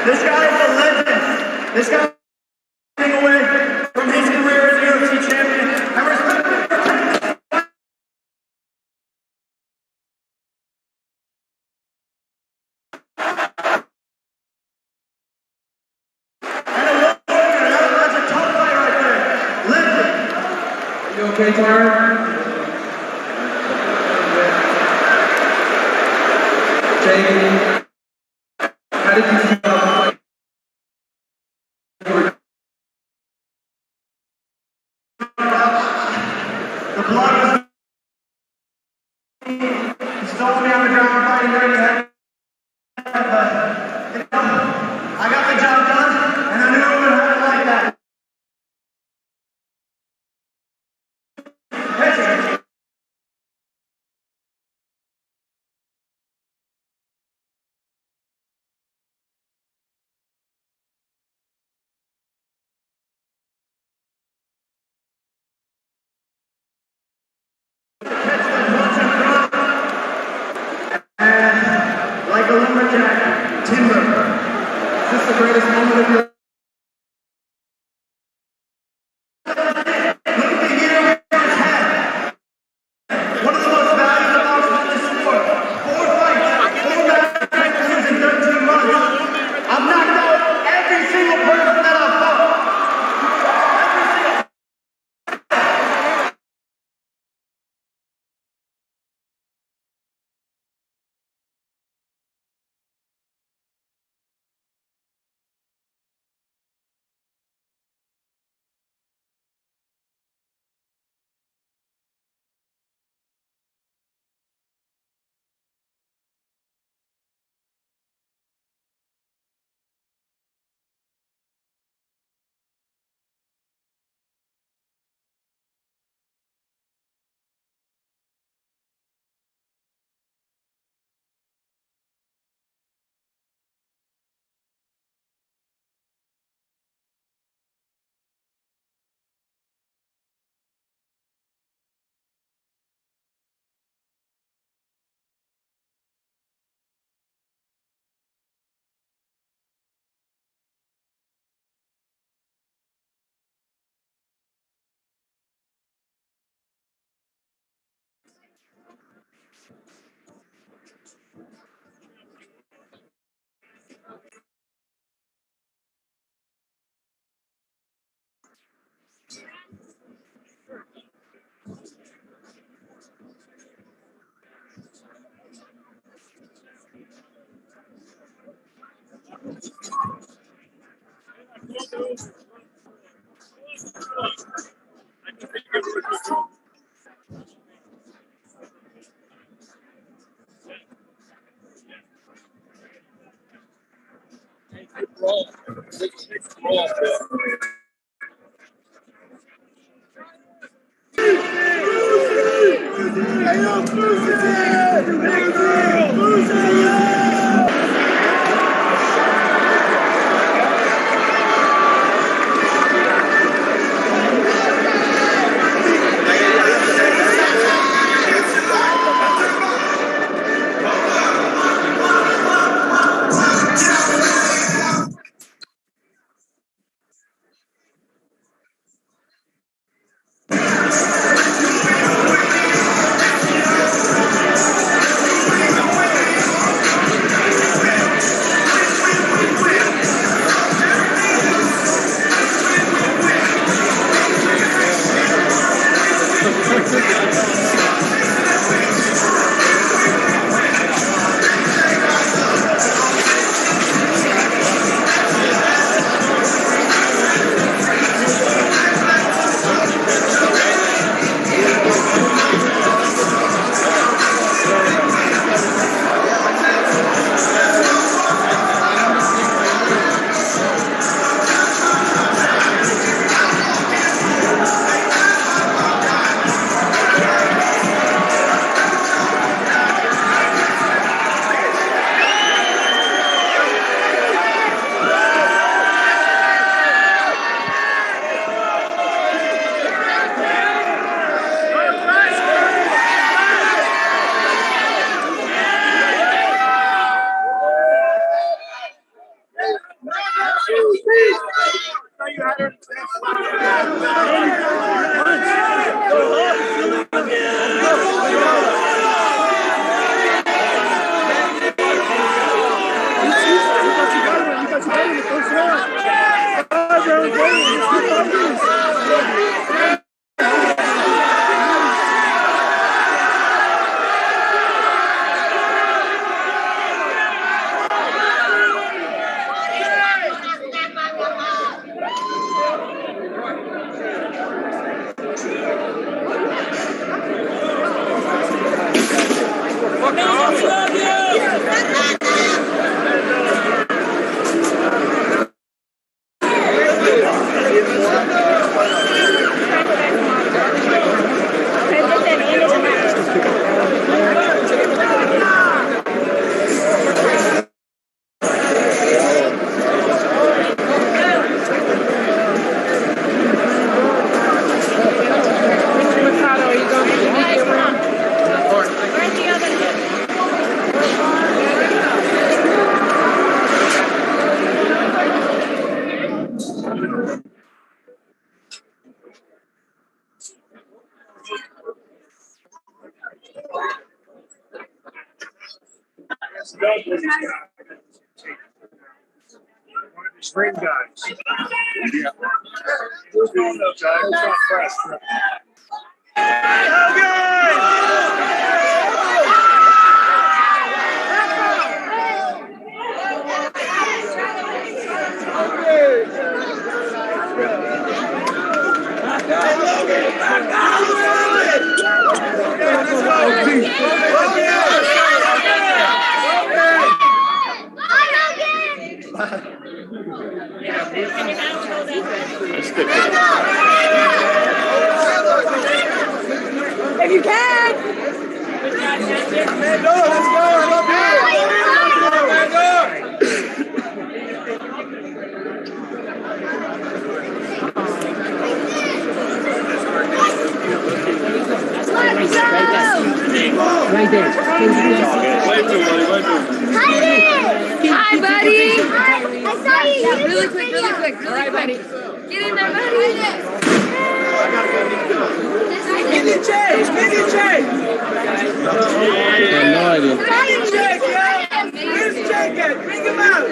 This guy is a legend. This guy is taking away from his career as a UFC champion. I respect him. That's a tough fight right there. Legend. You okay, Tyron? Jamie, how did you feel about the fight? The blood was stole me on the ground fighting dirty head. But, I got the job done, and I knew it would happen like that. Like a lumberjack, timber. Is this the greatest moment of your life? Look at the year on his head. One of the most valuable boxers in the sport. 4 fights, 4 matches in 13 months. I've knocked out every single person that I've fought. Every single. Spring guys. Yeah. Who's going up, guys? Who's not fresh? If you can. Man, no, let's go. I love Right there. Hi, buddy. I saw you. Really quick. All right, buddy. Get in there, buddy. Give me a change. I have no idea. Where's Jake at? Bring him out.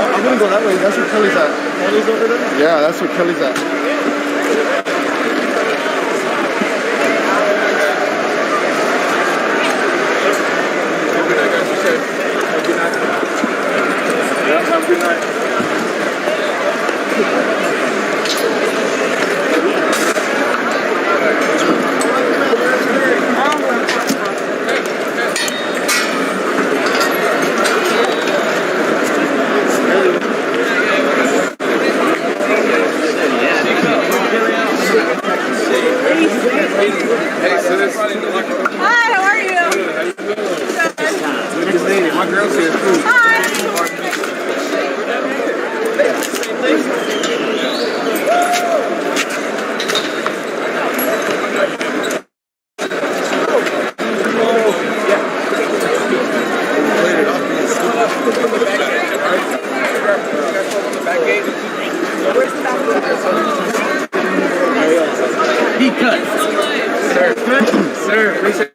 I'm gonna go that way. That's where Kelly's at. Kelly's over there? Yeah, that's where Kelly's at. Good night. Hi, how are you? My girl's here too. Hi. He cut. Sir, appreciate it.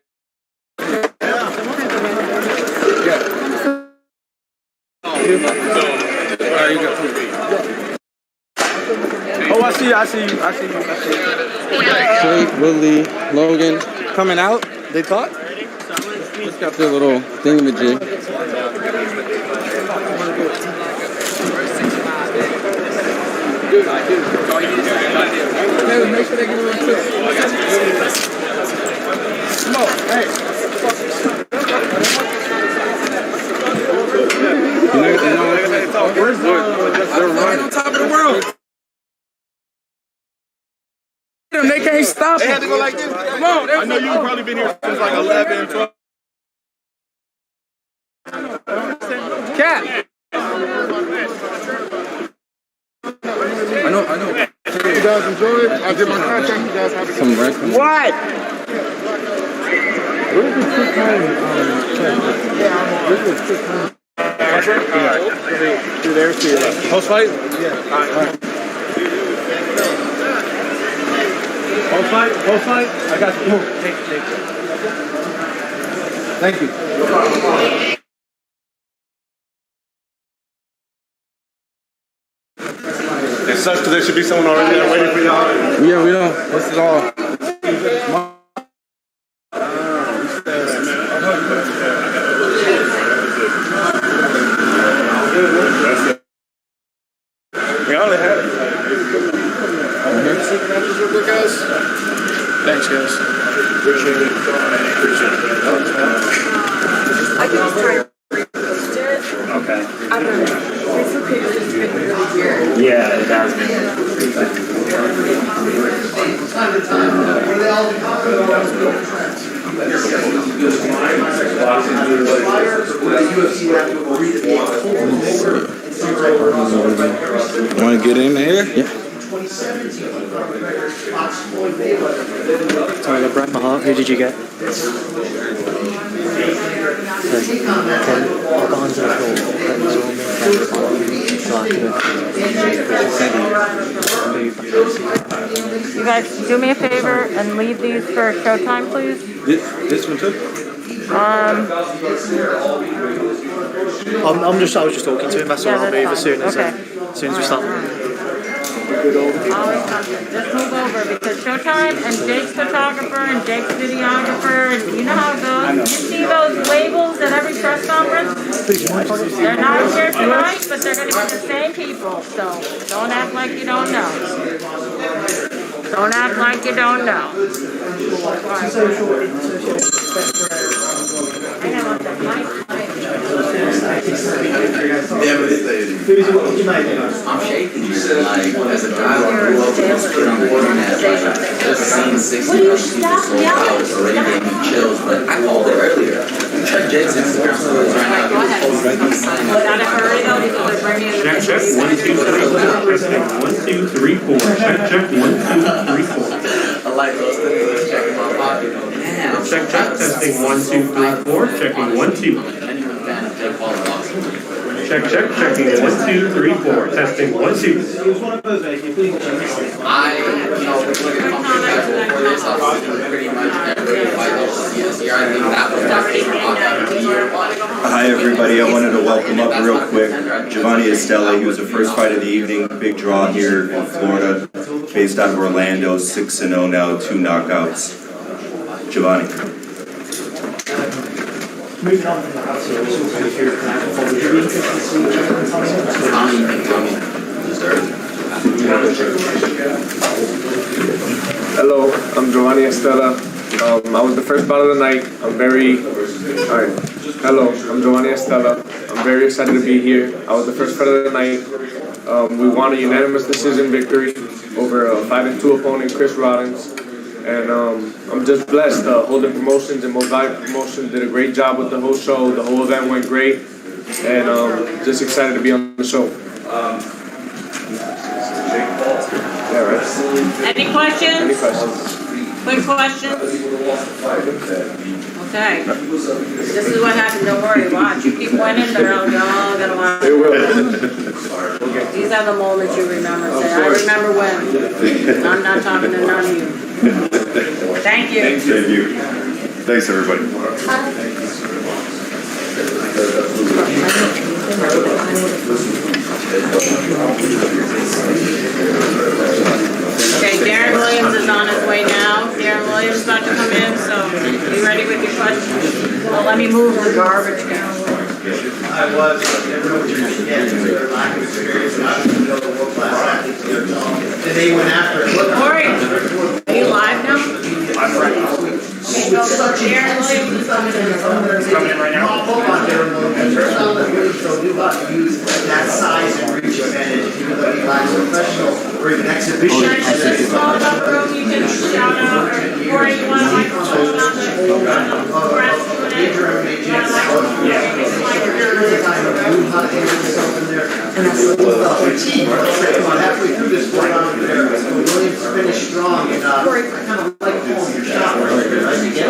Oh, I see you. Tyron Woodley, Logan. Coming out, they thought? Just got their little thingamajig. Make sure they give him two. Come on, hey. I know you've probably been here since like 11, 12. Cat. I know. You guys enjoy it. I did my contract. You guys have a good Some What? Where's the quick time? Through there, see you. post fight. Yeah. All right. Post fight. I got you. Take. Thank you. It sucks because there should be someone already there waiting for y'all. Yeah, we know. This is all. We only had it. Guys. Thanks, guys. Appreciate it. I can just try to repost it. Okay. I don't know. Facebook page has been really weird. Yeah, it has been. Want to get in here? Yeah. Sorry, Brett Maha, who did you get? You guys, do me a favor and leave these for showtime, please. This one too? I was just talking to him. That's all. I'll move as soon as we start. Just move over because Showtime and Jake's photographer and Jake's videographer, and you know how it goes. You see those labels at every press conference? They're not here tonight, but they're going to be the same people. So don't act like you don't know. Don't act like you don't know. I'm shaking. Like, as a guy who grew up with this kid on the internet, like, just seeing 60,000 people sold out already gave me chills, but I called it earlier. Check Jake's Instagram stories right now. He was posting the same. Check. 1, 2, 3, 4. Check. 1, 2, 3, 4. I like those things. Checking my pocket. Man, I'm Check. Testing 1, 2, 3, 4. Checking 1, 2. I'm a genuine fan of Jake Paul's boxing. Check. Checking 1, 2, 3, 4. Testing 1, 2. I, you know, we took a company back before this. I was pretty much every fight this year. I think that was my favorite knockout of the year. Hi everybody, I wanted to welcome up real quick Giovanni Estelle. He was the first fight of the evening, big draw here in Florida, based out of Orlando, 6-0 now, 2 knockouts. Giovanni. Moving on from that, so it's also if you're connected, it'd be interesting to see Hello, I'm Giovanni Estella. I was the first bout of the night. Hello, I'm Giovanni Estella. I'm very excited to be here. I was the first fight of the night. We won a unanimous decision victory over a 5-2 opponent, Chris Rollins. And I'm just blessed. Holden Promotions and Mosaic Promotions did a great job with the whole show. The whole event went great. And just excited to be on the show. Yeah, right. Any questions? Any questions? Quick questions? Okay. This is what happened. Don't worry. Watch. You keep winning, they're all gonna watch. They will. These are the moments you remember. Say, I remember when. I'm not talking to none of you. Thank you. Thank you. Thanks everybody. Okay, Darren Williams is on his way now. Darren Williams is about to come in, so you ready with your questions? Well, let me move the garbage down. I was. And they went after it. Corey, are you live now? I'm ready. Okay, go. So Darren Williams is coming in. Coming in right now. That size and reach advantage, even though he lacks professional for an exhibition. Small enough room, you can shout out, or you want microphone on the press halfway through this one, Williams finished strong and kind of like pulling your shot right there. Right? You get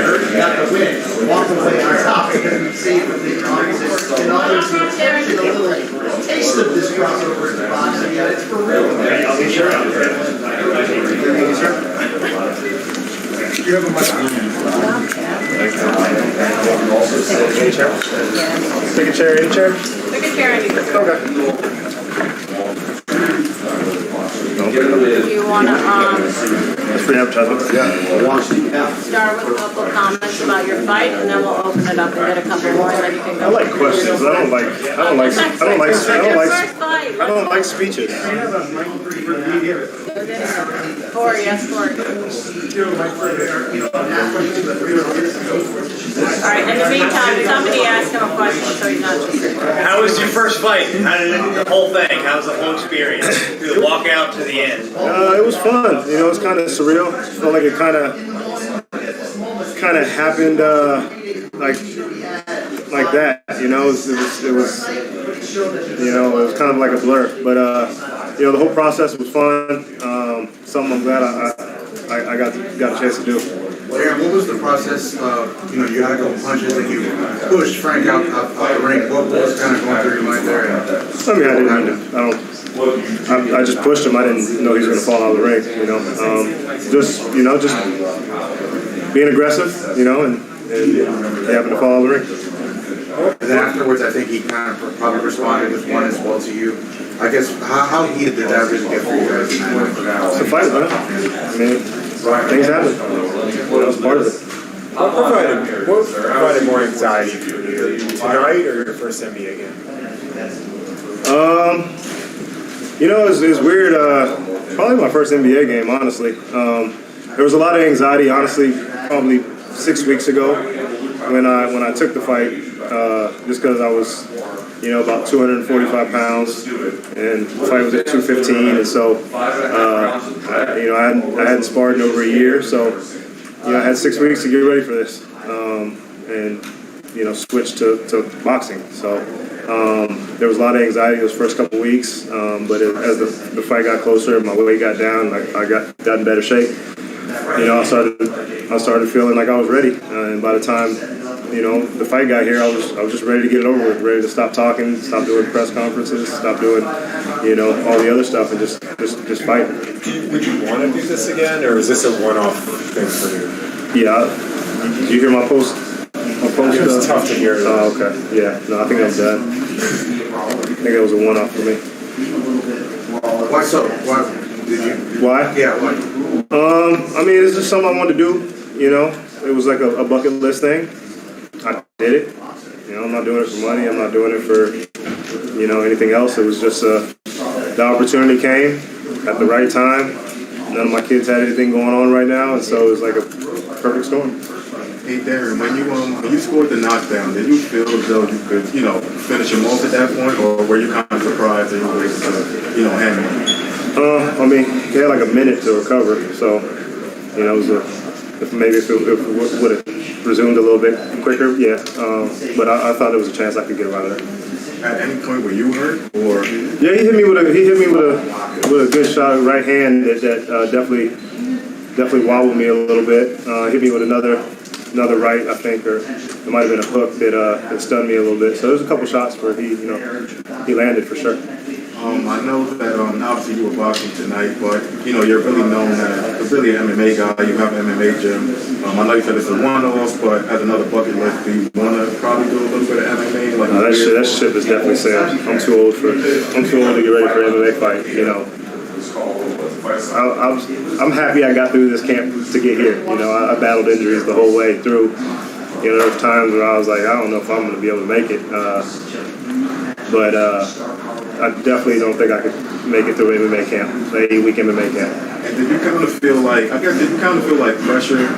hurt, you got the win. Walk away on top because we saved the opposition. And others were catching a little taste of this crossover in the boxing. Yeah, it's for real. I'll be sure. You have a mic. Take a chair, any chair? Take a chair, any chair. Okay. You want to That's free advertisement. start with a couple of comments about your fight, and then we'll open it up and get a couple more, and then you can go. I like questions. I don't like speeches. Corey, yes, Corey. All right, in the meantime, somebody ask him a question so he's not just... How was your first fight? How did the whole thing? How was the whole experience? Through the walkout to the end? It was fun. You know, it was kind of surreal. It felt like it kind of happened like that. You know, it was kind of like a blur. But you know, the whole process was fun. Something I'm glad I got a chance to do. Aaron, what was the process? You know, you had a couple punches and you pushed Frank out the ring. What was kind of going through your mind there? I mean, I didn't. I just pushed him. I didn't know he was going to fall out of the ring. You know, just being aggressive. You know, and he happened to fall out of the ring. And then afterwards, I think he kind of probably responded with one as well to you. I guess how heated did that really get for you guys? It's a fight, man. I mean, things happen. That was part of it. What provided more anxiety for you, tonight or your first NBA game? You know, it's weird. Probably my first NBA game, honestly. There was a lot of anxiety, honestly, probably 6 weeks ago when I took the fight, just because I was, you know, about 245 pounds, and the fight was at 215, and so, you know, I hadn't sparred in over a year, so, you know, I had 6 weeks to get ready for this, and, you know, switch to boxing. So there was a lot of anxiety those first couple weeks, but as the fight got closer and my weight got down, I got in better shape. You know, I started feeling like I was ready, and by the time, you know, the fight got here, I was just ready to get it over with, ready to stop talking, stop doing press conferences, stop doing, you know, all the other stuff, and just fight. Would you want to do this again, or is this a one-off thing for you? Yeah. Did you hear my post? It was tough to hear. Oh, okay. Yeah. No, I think I'm done. I think it was a one-off for me. Why so? Why did you? Why? Yeah. Why? I mean, it's just something I wanted to do. You know, it was like a bucket list thing. I did it. You know, I'm not doing it for money. I'm not doing it for, you know, anything else. It was just the opportunity came at the right time. None of my kids had anything going on right now, and so it was like a perfect storm. Hey Darren, when you scored the knockdown, did you feel as though you could, you know, finish him off at that point, or were you kind of surprised that you were able to, you know, handle him? I mean, he had like a minute to recover, so, you know, it was maybe if it would have resumed a little bit quicker, yeah. But I thought there was a chance I could get him out of there. At any point were you hurt, or? Yeah, he hit me with a good shot, right hand that definitely wobbled me a little bit. Hit me with another right, I think, or it might have been a hook that stunned me a little bit. So there's a couple shots where he landed for sure. I know that obviously you were boxing tonight, but you know you're really known as really an MMA guy. You have an MMA gym. I know you said it's a one-off, but as another bucket list, do you want to probably do a little bit of MMA? Like no, that ship is definitely sailed. I'm too old to get ready for an MMA fight. You know, I'm happy I got through this camp to get here. You know, I battled injuries the whole way through. You know, there were times where I was like, I don't know if I'm going to be able to make it. But I definitely don't think I could make it through MMA camp, an 8-week MMA camp. And did you kind of feel like, pressure,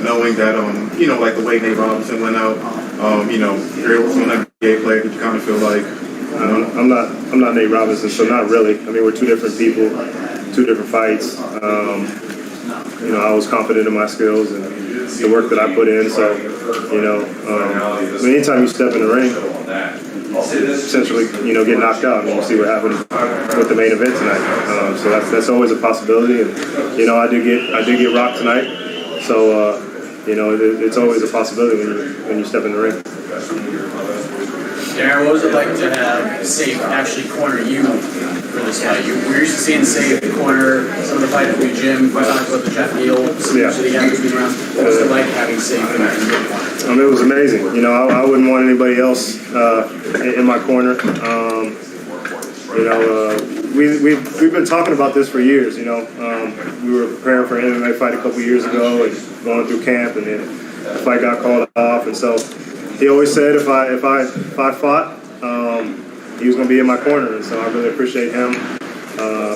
knowing that, you know, like the way Nate Robinson went out, you know, you're also an NBA player, did you kind of feel like, I'm not Nate Robinson, so not really. I mean, we're two different people, two different fights. You know, I was confident in my skills and the work that I put in. So, you know, anytime you step in the ring, essentially, you know, get knocked out. I mean, you see what happened with the main event tonight. So that's always a possibility. And you know, I did get rocked tonight. So you know, it's always a possibility when you step in the ring. Darren, what was it like to have Safe actually corner you for this fight? We're used to seeing Safe corner some of the fights with Jim. We talked about the Jeff Neal that he had between rounds. What was it like having Safe in your corner? It was amazing. You know, I wouldn't want anybody else in my corner. You know, we've been talking about this for years. You know, we were preparing for an MMA fight a couple years ago and going through camp, and then the fight got called off, and so. He always said if I fought, he was going to be in my corner, and so I really appreciate him.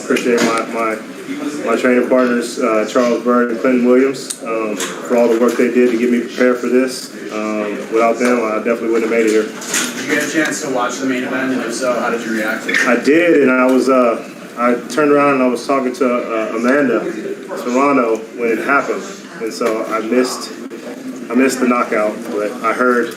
Appreciate my training partners, Charles Bird and Clinton Williams, for all the work they did to get me prepared for this. Without them, I definitely wouldn't have made it here. Did you get a chance to watch the main event, and if so, how did you react to it? I did, and I turned around and I was talking to Amanda Serrano when it happened, and so I missed the knockout, but I heard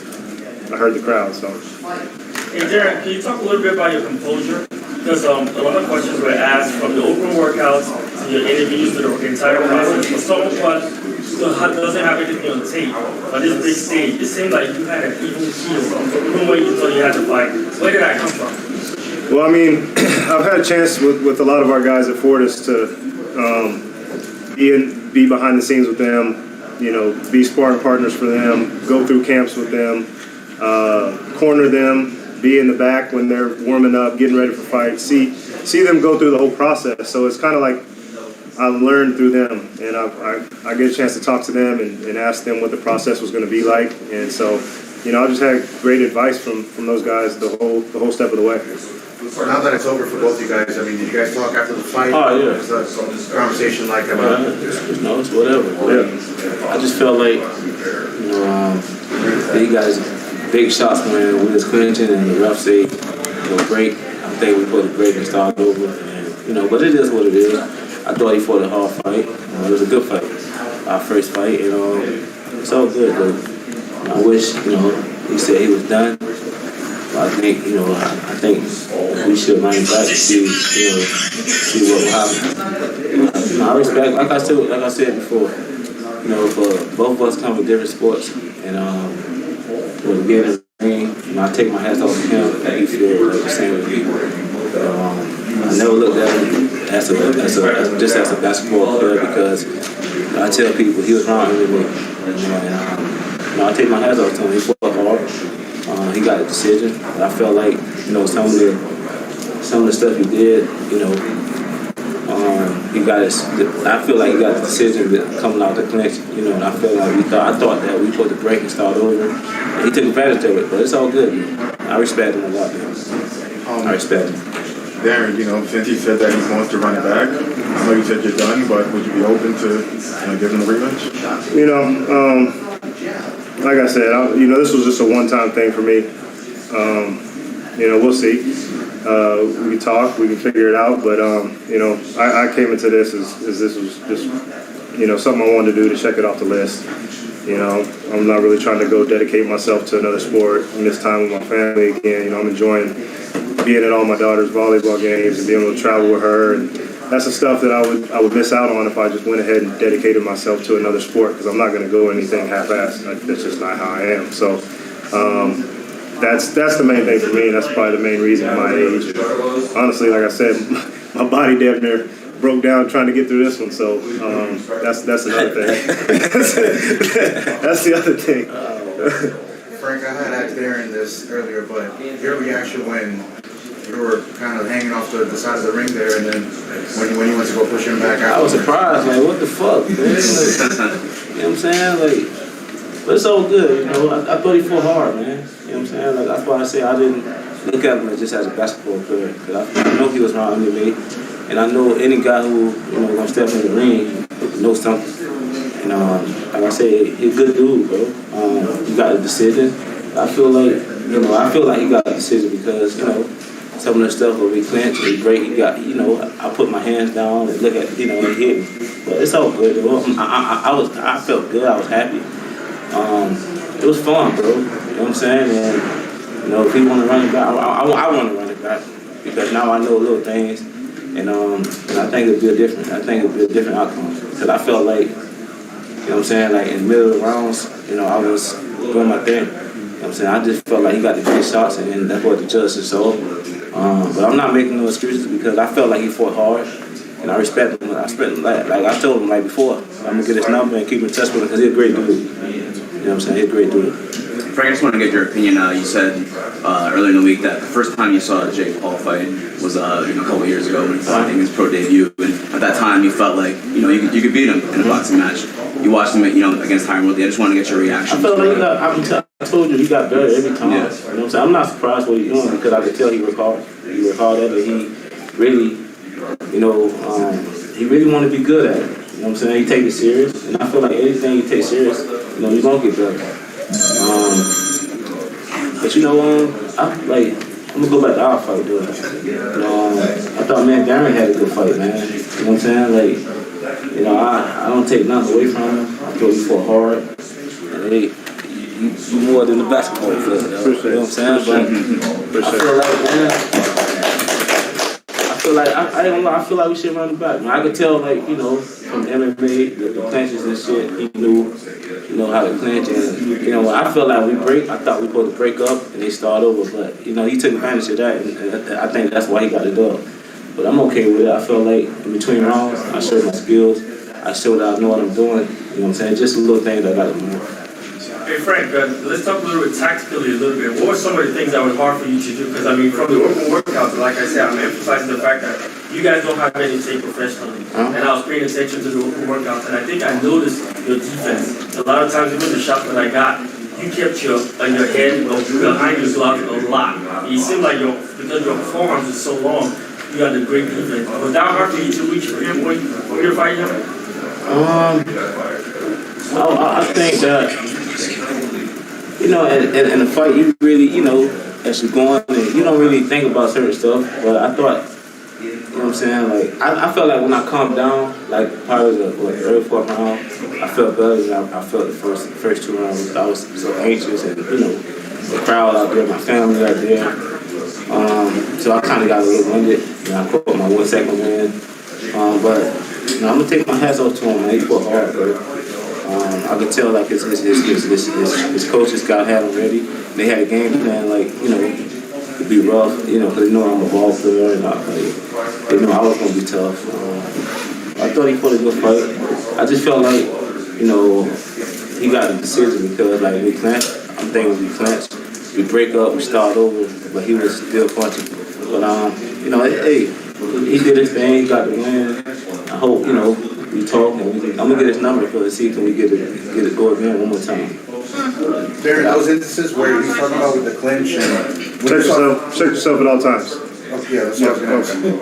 the crowd. So. Hey Darren, can you talk a little bit about your composure? Because a lot of questions were asked from the open workouts to your interviews to the entire process. For someone who doesn't have anything on tape on this big stage, it seemed like you had an even keel even when you thought you had to fight. Where did that come from? Well, I mean, I've had a chance with a lot of our guys at Fortis to be behind the scenes with them. You know, be sparring partners for them, go through camps with them, corner them, be in the back when they're warming up, getting ready for fights, see them go through the whole process. So it's kind of like I've learned through them, and I get a chance to talk to them and ask them what the process was going to be like. And so, you know, I just had great advice from those guys the whole step of the way. Now that it's over for both you guys, I mean, did you guys talk after the fight? Oh, yeah. Was that conversation like about? No, it's whatever. Yeah. I just felt like, you know, you guys, big shots when we was clinching and the ref said, you know, break. I think we put a break and start over. And, you know, but it is what it is. I thought he fought a hard fight. It was a good fight. Our first fight, and it's all good. But I wish, you know, he said he was done. I think, you know, I think we should line back to see what will happen. You know, I respect, like I said before, you know, for both of us come from different sports, and with being in the ring, you know, I take my hats off to him, and he feels like the same with me. I never looked at him as a basketball player, because I tell people he was wrong with me. You know, I take my hats off to him. He fought hard. He got a decision. I felt like, you know, some of the stuff he did, you know, he got his. I feel like he got the decision coming out the clinch, you know, and I feel like I thought that we put the break and start over. And he took advantage of it, but it's all good. I respect him a lot, man. I respect him. Darren, you know, since he said that he wants to run it back, I know you said you're done, but would you be open to giving him a rematch? You know, like I said, you know, this was just a one-time thing for me. You know, we'll see. We can talk, we can figure it out, but you know, I came into this as this was just, you know, something I wanted to do to check it off the list. You know, I'm not really trying to go dedicate myself to another sport and miss time with my family again. You know, I'm enjoying being at all my daughter's volleyball games and being able to travel with her, and that's the stuff that I would miss out on if I just went ahead and dedicated myself to another sport, because I'm not going to go anything half-assed. That's just not how I am. So that's the main thing for me, and that's probably the main reason at my age. Honestly, like I said, my body damn near broke down trying to get through this one. So that's another thing. That's the other thing. Frank, I had asked Darren this earlier, but your reaction when you were kind of hanging off the side of the ring there, and then when you went to go push him back out. I was surprised, like, what the fuck, man? Like, you know what I'm saying? Like, but it's all good, you know. I thought he fought hard, man. You know what I'm saying? Like, that's why I say I didn't look at him just as a basketball player, because I know he was around me, and I know any guy who, you know, gonna step in the ring knows something. And like I say, he's a good dude, bro. He got a decision. I feel like he got a decision because, you know, some of the stuff where we clinched, we break. He got, I put my hands down and look at, and he hit me. But it's all good. I felt good. I was happy. It was fun, bro. You know what I'm saying? And if he want to run it back, I want to run it back because now I know little things, and I think it'll be a different. I think it'll be a different outcome because I felt like, you know what I'm saying, like in the middle of the rounds, I was doing my thing. You know what I'm saying? I just felt like he got the great shots, and then that's what the judges saw. But I'm not making no excuses because I felt like he fought hard, and I respect him. Like I told him like before, I'm gonna get his number and keep in touch with him because he's a great dude. You know what I'm saying? He's a great dude. Frank, I just want to get your opinion. You said earlier in the week that the first time you saw Jake Paul fight was a couple of years ago when he fought in his pro debut, and at that time you felt like you could beat him in a boxing match. You watched him against Tyron Woodley. I just want to get your reaction. I felt like I told you he got better every time. Yeah. You know what I'm saying? I'm not surprised what he's doing because I could tell he worked hard. He worked hard at it. He really, he really want to be good at it. You know what I'm saying? He take it serious, and I feel like anything you take serious, you're gonna get better. But I'm gonna go back to our fight, though. I thought Darren had a good fight, man. You know what I'm saying? Like, I don't take nothing away from him. I thought he fought hard, and you more than the basketball player. You know what I'm saying? But I feel like, man, I ain't gonna lie, I feel like we should run it back, man. I could tell, from MMA, the clinches and shit, he knew, how to clinch. And, I feel like I thought we were supposed to break up and they start over. But, he took advantage of that, and I think that's why he got the dub. But I'm okay with it. I feel like in between rounds, I showed my skills. I showed that I know what I'm doing. You know what I'm saying? Just a little thing that I got to learn. Hey Frank, let's talk a little bit tactically a little bit. What were some of the things that were hard for you to do? Because from the open workouts, like I said, I'm emphasizing the fact that you guys don't have any tape professionally. And I was paying attention to the open workouts, and I think I noticed your defense. A lot of times, even the shots that I got, you kept your head behind your gloves a lot. It seemed like because your forearms are so long, you had a great defense. Was that hard for you to reach for him when you were fighting him? I think that. In the fight, you really, as you're going, and you don't really think about certain stuff. But I thought, you know what I'm saying? Like, I felt like when I calmed down, like probably the third, fourth round, I felt better than I felt the first two rounds. I was so anxious, and the crowd out there, my family out there. So I kind of got a little winded. I caught my 1 second win. But I'm gonna take my hats off to him, man. He fought hard, bro. I could tell like his coaches got had him ready. They had a game plan, to be rough, because they know I'm a ball player and they know I was gonna be tough. I thought he fought a good fight. I just felt like, he got the decision because we clinched. I'm thinking we clinched. We break up, we start over, but he was still punching. But hey, he did his thing, he got the win. I hope, we talk, and I'm gonna get his number for the see can we get it go again one more time. There are those instances where he's talking about with the clinch and check yourself at all times. Yeah, that's what I was gonna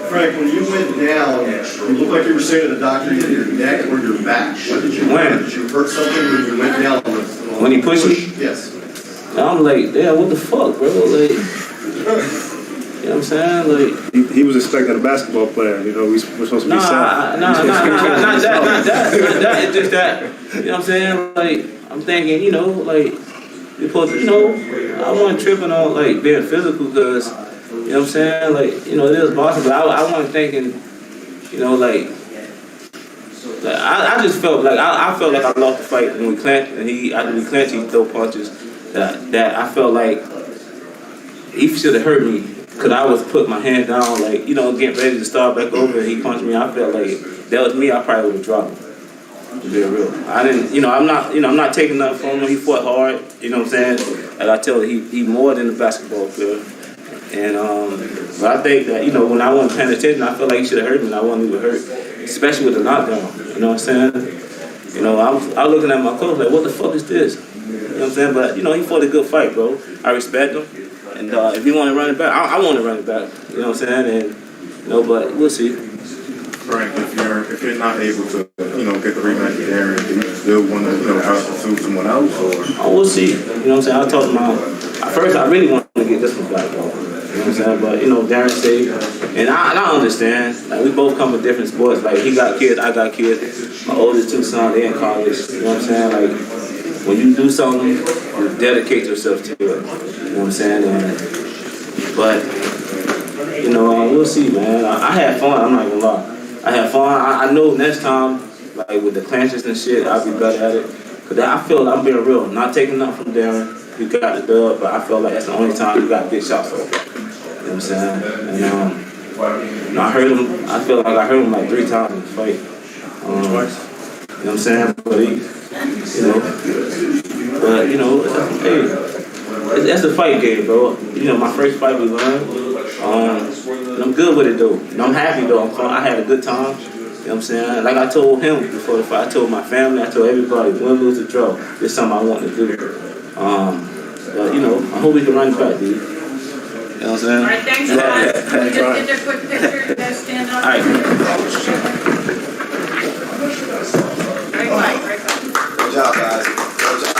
Frank, when you went down, you looked like you were saying to the doctor either your neck or your back. What did you Did you hurt something when you went down? When he pushed me? Yes. I'm like, damn, what the fuck, bro? You know what I'm saying? He was expecting a basketball player. We're supposed to be set. Not that. It's just that. You know what I'm saying? I'm thinking, you're supposed to, I wasn't tripping on being physical because, you know what I'm saying? it is boxing, but I wasn't thinking, I just felt I felt like I lost the fight when we clinched, and after we clinched, he threw punches that I felt like he should have hurt me. Cause I was putting my hand down, getting ready to start back over, and he punched me. I felt like if that was me, I probably would have dropped him. To be real, I didn't. I'm not taking nothing from him. He fought hard. You know what I'm saying? Like I tell you, he more than a basketball player. And but I think that when I wasn't paying attention, I felt like he should have hurt me, and I wasn't even hurt, especially with the knockdown. You know what I'm saying? I was looking at my coach like, what the fuck is this? You know what I'm saying? But he fought a good fight, bro. I respect him. And if you want to run it back, I want to run it back. You know what I'm saying? And but we'll see. Frank, if you're not able to, get the rematch with Darren, do you still want to, try to pursue someone else, or? Oh, we'll see. You know what I'm saying? I talked to my. At first, I really wanted to get this one back, though. what I'm saying? But, you know, Darren safe. And I understand. Like, we both come from different sports. Like, he got kids, I got kids. My oldest two sons, they in college. You know what I'm saying? Like, when you do something, you dedicate yourself to it. You know what I'm saying? But, you know, we'll see, man. I had fun, I'm not gonna lie. I had fun. I know next time, like with the clinches and shit, I'll be better at it. Cause I feel like I'm being real. Not taking nothing from Darren. He got the dub, but I feel like that's the only time he got big shots off. You know what I'm saying? And you know, I heard him. I feel like I heard him like 3 times in the fight. Twice. You know what I'm saying? But he, you know, hey, that's the fight game, bro. You know, my first fight we learned. I'm good with it though. And I'm happy though. I had a good time. You know what I'm saying? Like I told him before the fight, I told my family, I told everybody, win, lose, or draw. This is something I want to do. But you know, I hope we can run it back, dude. You know what I'm saying? All right, thanks, guys. Can we just get a quick picture? You guys stand up. All right. Right. Good job, guys. Good job.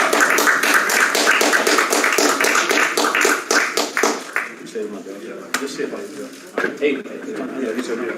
Just sit like that. Hey, yeah, he's over here.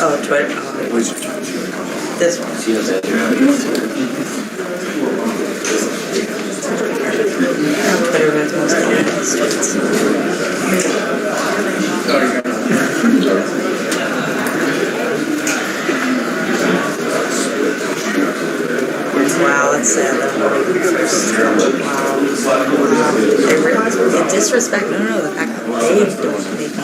Oh, Twitter. This one. Twitter has most of Wow, that's sad. Wow. Disrespect. No, the fact that they don't make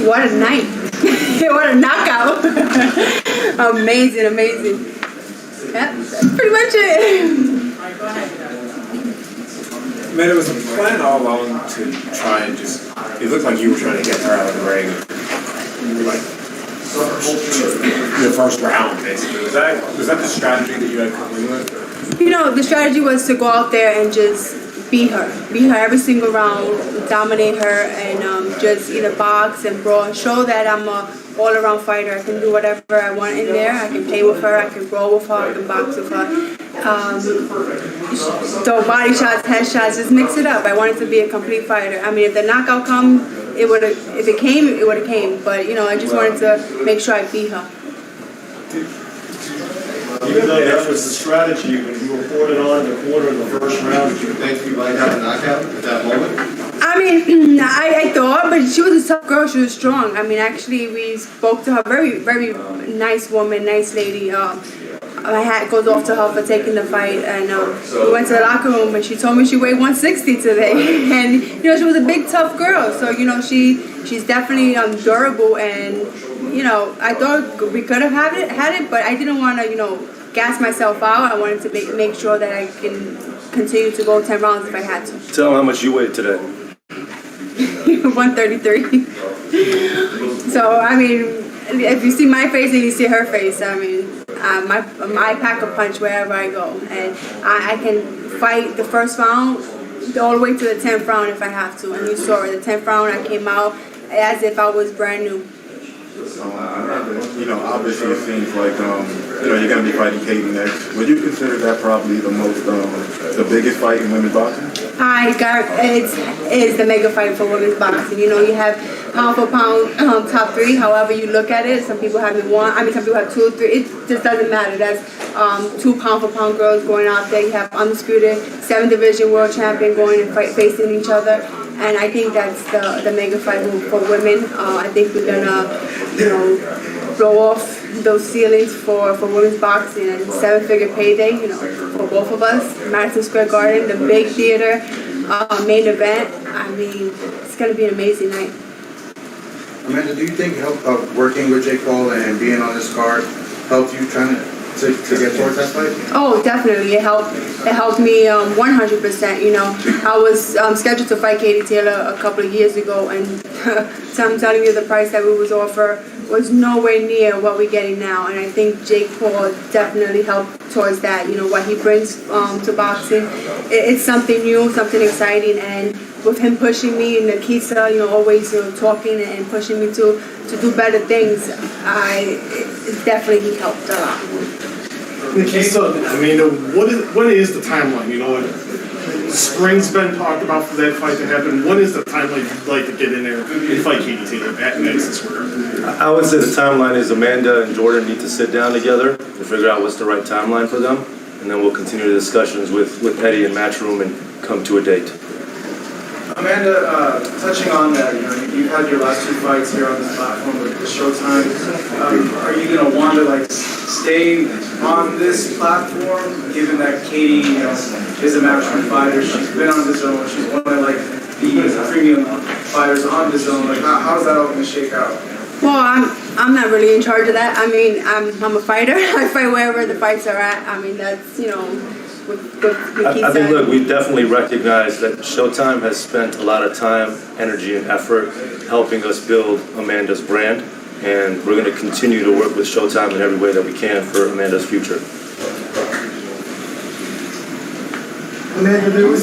What a night. What a knockout. Amazing. Yeah, that's pretty much it. Man, it was a plan all along to try and just, it looked like you were trying to get her out of the ring. Like, the first round, basically. Was that the strategy that you had come in with? You know, the strategy was to go out there and just beat her every single round, dominate her, and just either box and brawl, show that I'm a all-around fighter. I can do whatever I want in there. I can play with her, I can brawl with her, I can box with her. So body shots, head shots, just mix it up. I wanted to be a complete fighter. I mean, if the knockout come, if it came, it would have came. But you know, I just wanted to make sure I beat her. Even though that was the strategy, when you were poured it on in the corner in the first round, did you think you might have a knockout at that moment? I mean, I thought, but she was a tough girl. She was strong. I mean, actually, we spoke to her. Very, very nice woman, nice lady. My hat goes off to her for taking the fight, and we went to the locker room, and she told me she weighed 160 today, and you know she was a big, tough girl. So you know she's definitely durable, and you know I thought we could have had it, but I didn't want to gas myself out. I wanted to make sure that I can continue to go 10 rounds if I had to. Tell them how much you weighed today. 133. So I mean, if you see my face and you see her face, I mean, I pack a punch wherever I go, and I can fight the first round all the way to the 10th round if I have to. And you saw it, the 10th round I came out as if I was brand new. You know, obviously it seems like, you know, you're going to be fighting Katie next. Would you consider that probably the most, the biggest fight in women's boxing? It's the mega fight for women's boxing. You know, you have pound for pound top three, however you look at it. Some people have some people have 2 or 3. It just doesn't matter. That's 2 pound for pound girls going out there. You have undisputed 7th division world champion going and facing each other. And I think that's the mega fight for women. I think we're gonna, you know, blow off those ceilings for women's boxing, and 7-figure payday, you know, for both of us. Madison Square Garden, the big theater, main event. I mean, it's gonna be an amazing night. Amanda, do you think working with Jake Paul and being on this card helped you trying to get towards that fight? Oh, definitely. It helped me 100%. You know, I was scheduled to fight Katie Taylor a couple of years ago, and so I'm telling you, the price that we was offered was nowhere near what we're getting now. And I think Jake Paul definitely helped towards that. You know, what he brings to boxing. It's something new, something exciting, and with him pushing me and Nikisa, you know, always talking and pushing me to do better things, it definitely helped a lot. Nikisa, Amanda, what is the timeline? You know, spring's been talked about for that fight to happen. What is the timeline you'd like to get in there and fight Katie Taylor at Madison Square? I would say the timeline is Amanda and Jordan need to sit down together and figure out what's the right timeline for them, and then we'll continue the discussions with Eddie and Matchroom and come to a date. Amanda, touching on that, you know, you've had your last 2 fights here on this platform with Showtime. Are you going to want to stay on this platform, given that Katie, you know, is a Matchroom fighter? She's been on the zone. She's one of the premium fighters on the zone. How's that all going to shake out? Well, I'm not really in charge of that. I mean, I'm a fighter. I fight wherever the fights are at. I mean, that's, you know. I think, look, we definitely recognize that Showtime has spent a lot of time, energy, and effort helping us build Amanda's brand, and we're going to continue to work with Showtime in every way that we can for Amanda's future. Amanda, there were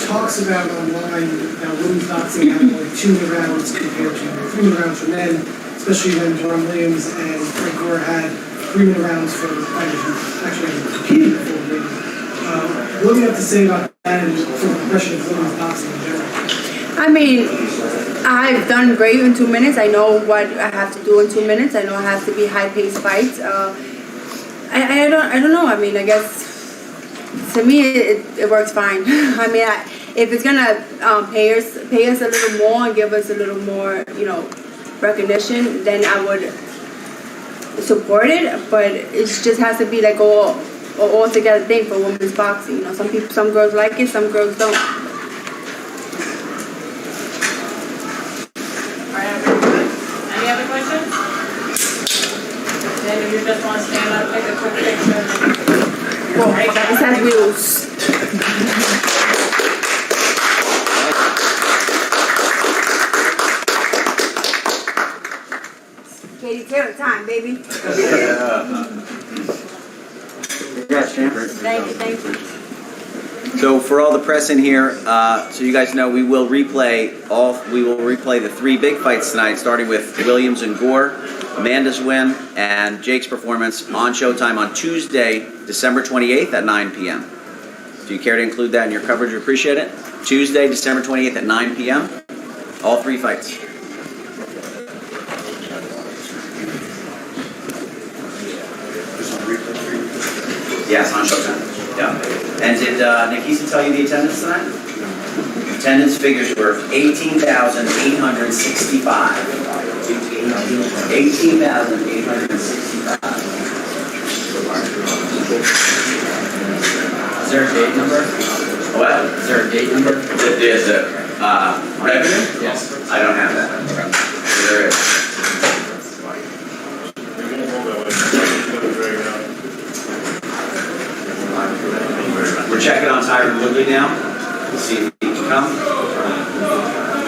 talks about online women's boxing having 2 rounds compared to 3 rounds for men, especially when Jerome Williams and Frank Gore had 3 rounds for the fighters who actually competed before women. What do you have to say about that and sort of the progression of women's boxing in general? I mean, I've done great in 2 minutes. I know what I have to do in 2 minutes. I know it has to be high-paced fights. I don't know. I mean, I guess to me it works fine. I mean, if it's gonna pay us a little more and give us a little more, you know, recognition, then I would support it. But it just has to be like all together thing for women's boxing. You know, some girls like it, some girls don't. Any other questions? Then if you just want to stand up, take a quick picture. Well, this has wheels. Katie Taylor time, baby. Thank you. So for all the press in here, so you guys know, we will replay the 3 big fights tonight, starting with Williams and Gore, Amanda's win, and Jake's performance on Showtime on Tuesday, December 28th at 9 p.m. If you care to include that in your coverage, we appreciate it. Tuesday, December 28th at 9 p.m. All 3 fights. Yes, on Showtime. Yeah. And did Nikisa tell you the attendance tonight? Attendance figures were 18,865. 18,865. Is there a date number? What? Is there a date number? There's a revenue? Yes. I don't have that. There is. We're checking on Tyron Woodley now. We'll see if he can come.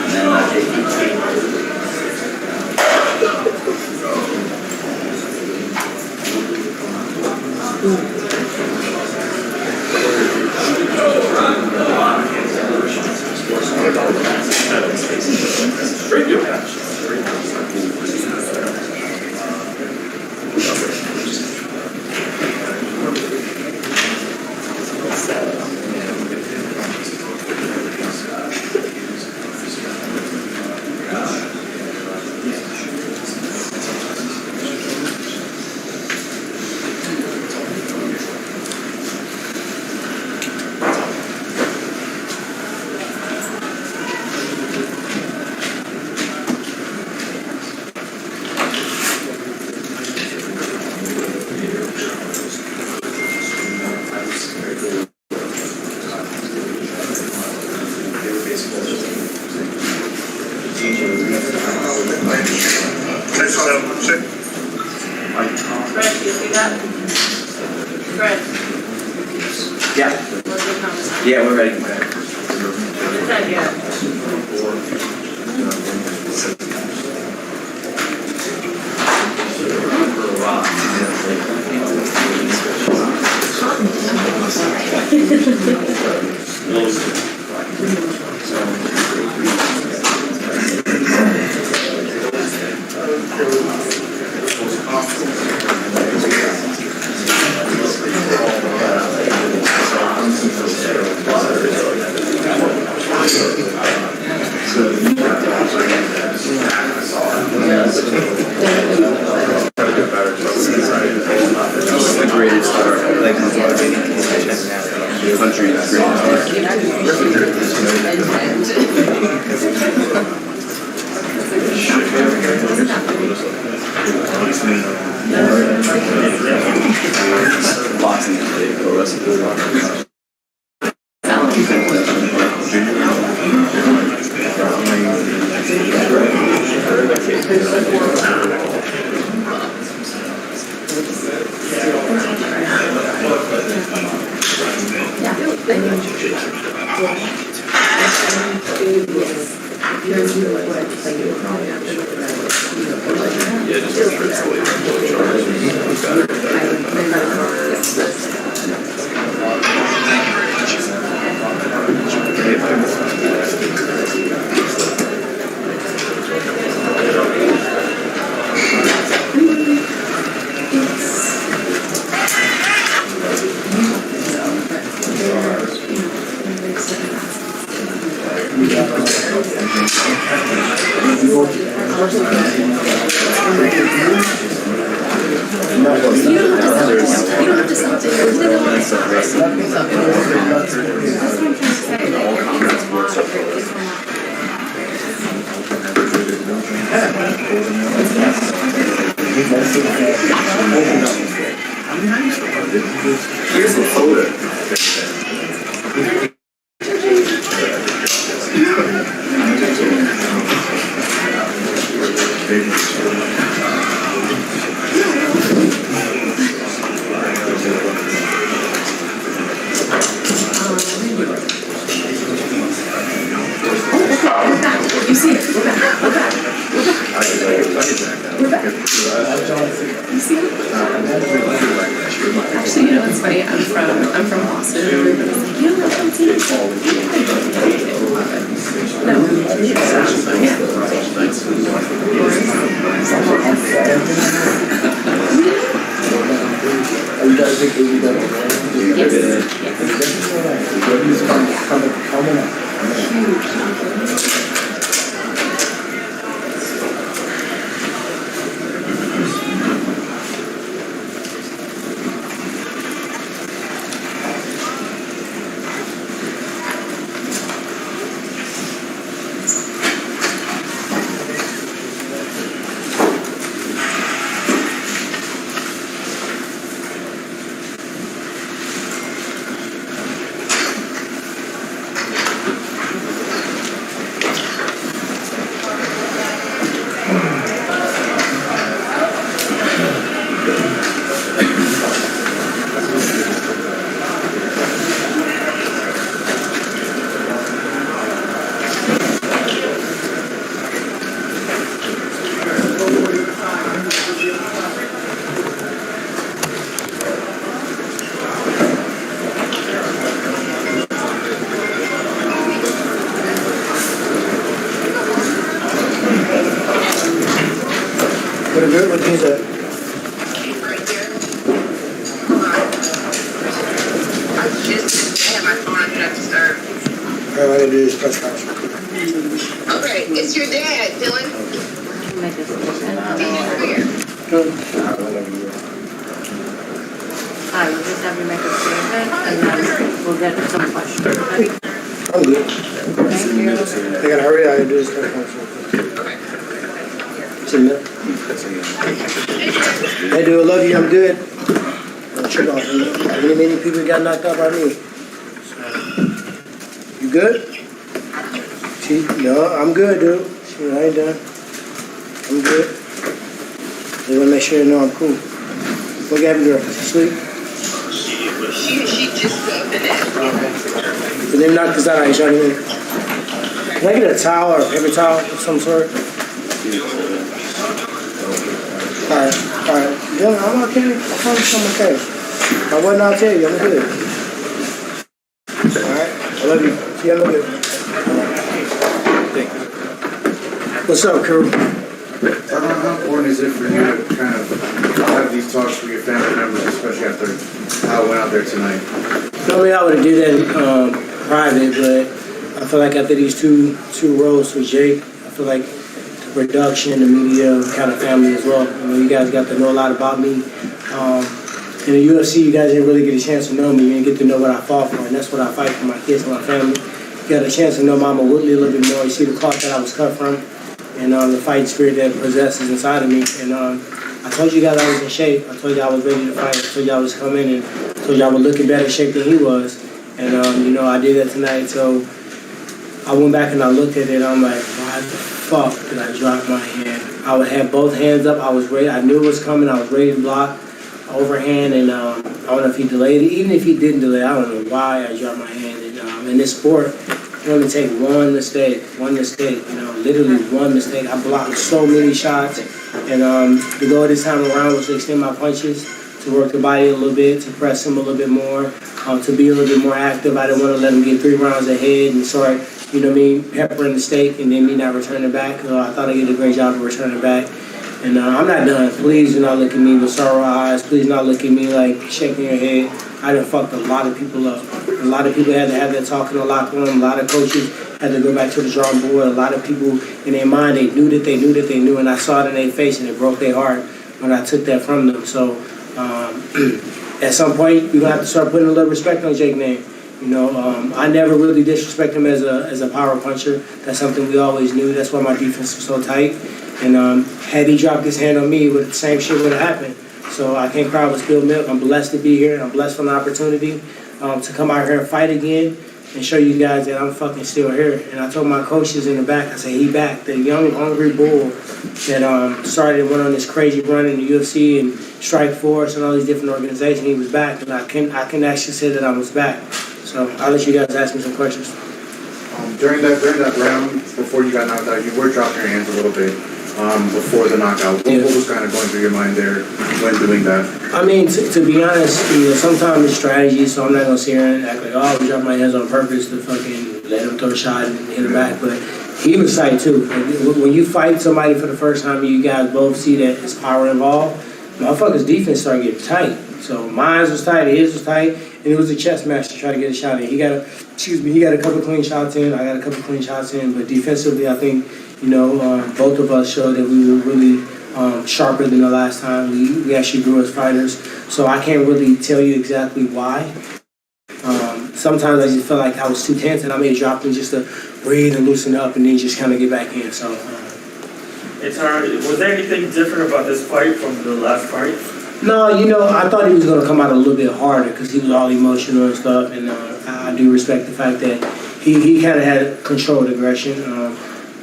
And then JP. Very good match. Very good. Fred, you see that? Fred, Yeah. what's your comment? Yeah, we're ready. What's that yet? The greatest country's boxing and pro wrestling. Here's the photo. You see it? We're back. We're back. We're back. You see it? Actually, you know what's funny? I'm from Boston. Everybody's like, you know what I'm seeing? No. Are you guys think we'll be done already? Yes. Coming up. Huge. Good, good. What team's that? All right, I gotta do this press conference. Okay, it's your dad, Dylan. Good. Hi, we'll just have you make a statement and then we'll get to some questions. Ready? I'm good. Thank you. I gotta hurry. I gotta do this press conference. See you. Hey, dude, I love you. I'm good. Don't trip off me. Many people got knocked out by me. You good? See, no, I'm good, dude. See, I ain't done. I'm good. Just wanna make sure you know I'm cool. What happened, girl? Sleep? She just got finished. Okay. But they knocked us out. I ain't trying to win. Can I get a towel or a paper towel of some sort? Alright. Dylan, I'm okay. I promise I'm okay. If I wasn't, I'll tell you, I'm good. Alright? I love you. See you in a little bit. What's up, crew? Tyron, how important is it for you to kind of have these talks with your family members, especially after how it went out there tonight? Normally I would have did that private, but I feel like after these two roles with Jake, I feel like the production, the media, kind of family as well. You know, you guys got to know a lot about me. In the UFC, you guys didn't really get a chance to know me. You didn't get to know what I fought for, and that's what I fight for my kids and my family. You got a chance to know Amalie Woodley a little bit more. You see the cloth that I was cut from, and the fighting spirit that possesses inside of me. And I told you guys I was in shape. I told you I was ready to fight. I told you I was coming, and I told you I would look in better shape than he was. And you know, I did that tonight. So I went back and I looked at it. I'm like, why the fuck did I drop my hand? I would have both hands up. I was ready. I knew it was coming. I was ready to block overhand, and I don't know if he delayed it. Even if he didn't delay, I don't know why I dropped my hand. And in this sport, you only take one mistake, you know, literally one mistake. I blocked so many shots, and the goal this time around was to extend my punches, to work the body a little bit, to press him a little bit more, to be a little bit more active. I didn't want to let him get 3 rounds ahead and start, you know what I mean, peppering the steak and then me not returning back. I thought I did a great job of returning back. And I'm not done. Please do not look at me with sorrow eyes. Please do not look at me like shaking your head. I done fucked a lot of people up. A lot of people had to have that talk in the locker room. A lot of coaches had to go back to the drawing board. A lot of people in their mind, they knew, and I saw it in their face, and it broke their heart when I took that from them. So at some point, you're gonna have to start putting a little respect on Jake's name. You know, I never really disrespect him as a power puncher. That's something we always knew. That's why my defense was so tight. And had he dropped his hand on me, the same shit would have happened. So I can't cry with spilled milk. I'm blessed to be here, and I'm blessed for the opportunity to come out here and fight again and show you guys that I'm fucking still here. And I told my coaches in the back, I said, he back. The young, hungry bull that started and went on this crazy run in the UFC and Strikeforce and all these different organizations, he was back. And I can actually say that I was back. So I'll let you guys ask me some questions. During that round, before you got knocked out, you were dropping your hands a little bit before the knockout. What was kind of going through your mind there when doing that? I mean, to be honest, you know, sometimes it's strategy, so I'm not going to sit here and act like, oh, I dropped my hands on purpose to fucking let him throw a shot and hit him back. But he was tight, too. When you fight somebody for the first time, you guys both see that there's power involved. Motherfucker's defense started getting tight. So mine was tight, his was tight, and it was a chess match to try to get a shot in. He got a couple clean shots in, I got a couple clean shots in, but defensively, I think, you know, both of us showed that we were really sharper than the last time. We actually grew as fighters, so I can't really tell you exactly why. Sometimes I just felt like I was too tense, and I made dropping just to breathe and loosen up, and then just kind of get back in. So, was there anything different about this fight from the last fight? No, you know, I thought he was going to come out a little bit harder because he was all emotional and stuff, and I do respect the fact that he kind of had controlled aggression.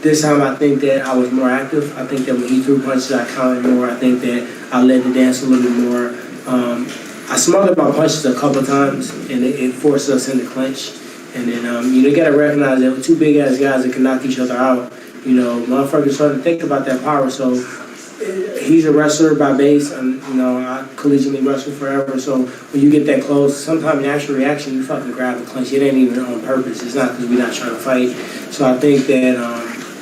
This time I think that I was more active. I think that when he threw punches, I counted more. I think that I led the dance a little bit more. I smothered my punches a couple times, and it forced us into clinch. And then, you know, you got to recognize that with two big-ass guys that can knock each other out, you know, motherfuckers started to think about that power. So he's a wrestler by base, and, you know, I collegiately wrestled forever. So when you get that close, sometimes natural reaction, you fucking grab the clinch. It ain't even on purpose. It's not because we're not trying to fight. So I think that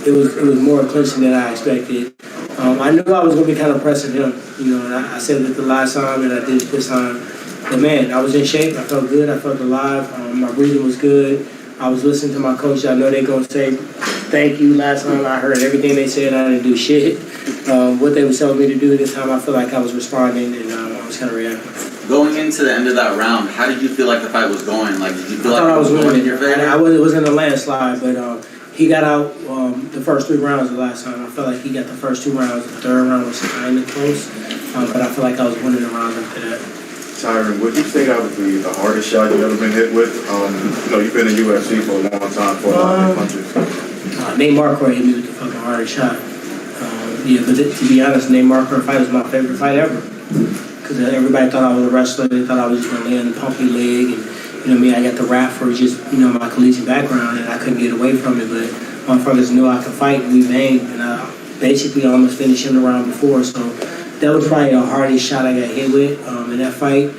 it was more clinching than I expected. I knew I was going to be kind of pressing him, you know, and I said it the last time and I did it this time. But man, I was in shape. I felt good. I felt alive. My breathing was good. I was listening to my coach. I know they're going to say thank you. Last time I heard everything they said. I didn't do shit. What they were telling me to do this time, I feel like I was responding and I was kind of reacting. Going into the end of that round, how did you feel like the fight was going? Like, did you feel I like thought it was going in your favor? It wasn't a landslide, but he got out the first 3 rounds the last time. I felt like he got the first 2 rounds. The third round was kind of close, but I feel like I was winning the rounds after that. Tyron, would you say that was the hardest shot you've ever been hit with? You know, you've been in UFC for a long time, for a lot of punches. Nate Marquardt hit me with the fucking hardest shot. Yeah, but to be honest, Nate Marquardt fight was my favorite fight ever. Because everybody thought I was a wrestler. They thought I was just going to lay in the pumpy leg. And, you know what I mean? I got the rap for just, you know, my collegiate background, and I couldn't get away from it. But motherfuckers knew I could fight, and we banged. And I basically almost finished him the round before. So that was probably the hardest shot I got hit with in that fight.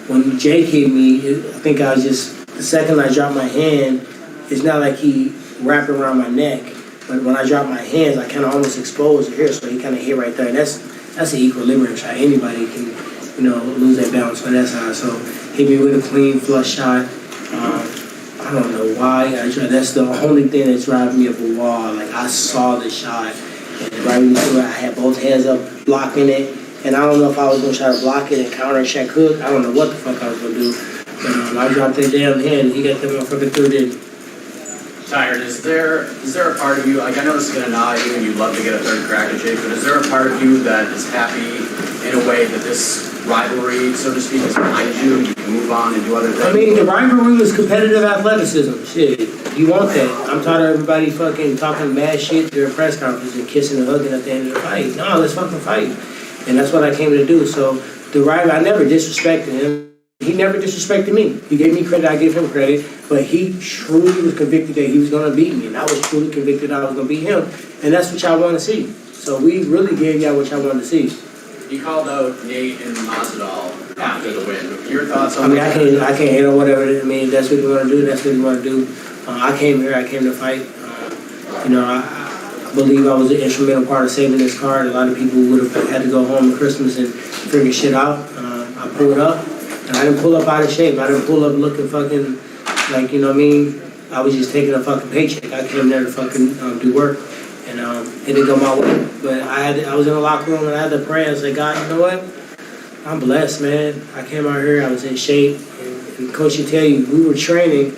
When Jake hit me, I think I was just, the second I dropped my hand, it's not like he wrapped around my neck. But when I dropped my hands, I kind of almost exposed here, so he kind of hit right there. And that's an equilibrium shot. Anybody can, you know, lose that balance on that side. So hit me with a clean flush shot. I don't know why. That's the only thing that's driving me up a wall. Like, I saw the shot, and right before I had both hands up blocking it. And I don't know if I was going to try to block it and counter check hook. I don't know what the fuck I was going to do. But I dropped that damn hand, and he got that motherfucker through it. Tyron, is there a part of you, like I know this is going to annoy you and you'd love to get a third crack at Jake, but is there a part of you that is happy in a way that this rivalry, so to speak, is behind you, you can move on and do other things? I mean, the rivalry is competitive athleticism. Shit, you want that. I'm tired of everybody fucking talking mad shit during press conferences and kissing and hugging at the end of the fight. No, let's fucking fight. And that's what I came to do. So the rival, I never disrespected him. He never disrespected me. He gave me credit, I gave him credit, but he truly was convicted that he was going to beat me, and I was truly convicted I was going to beat him, and that's what y'all want to see. So we really gave y'all what y'all wanted to see. You called out Nate and Masvidal after the win. Your thoughts on I mean, I can't hate on whatever. I mean, that's what you want to do. That's what you want to do. I came here. I came to fight. You know, I believe I was an instrumental part of saving this card. A lot of people would have had to go home at Christmas and figure shit out. I pulled up. And I didn't pull up out of shape. I didn't pull up looking fucking like, you know what I mean? I was just taking a fucking paycheck. I came there to fucking do work. And it didn't go my way. But I was in the locker room and I had to pray and say, God, you know what? I'm blessed, man. I came out here. I was in shape. And Coach will tell you, we were training,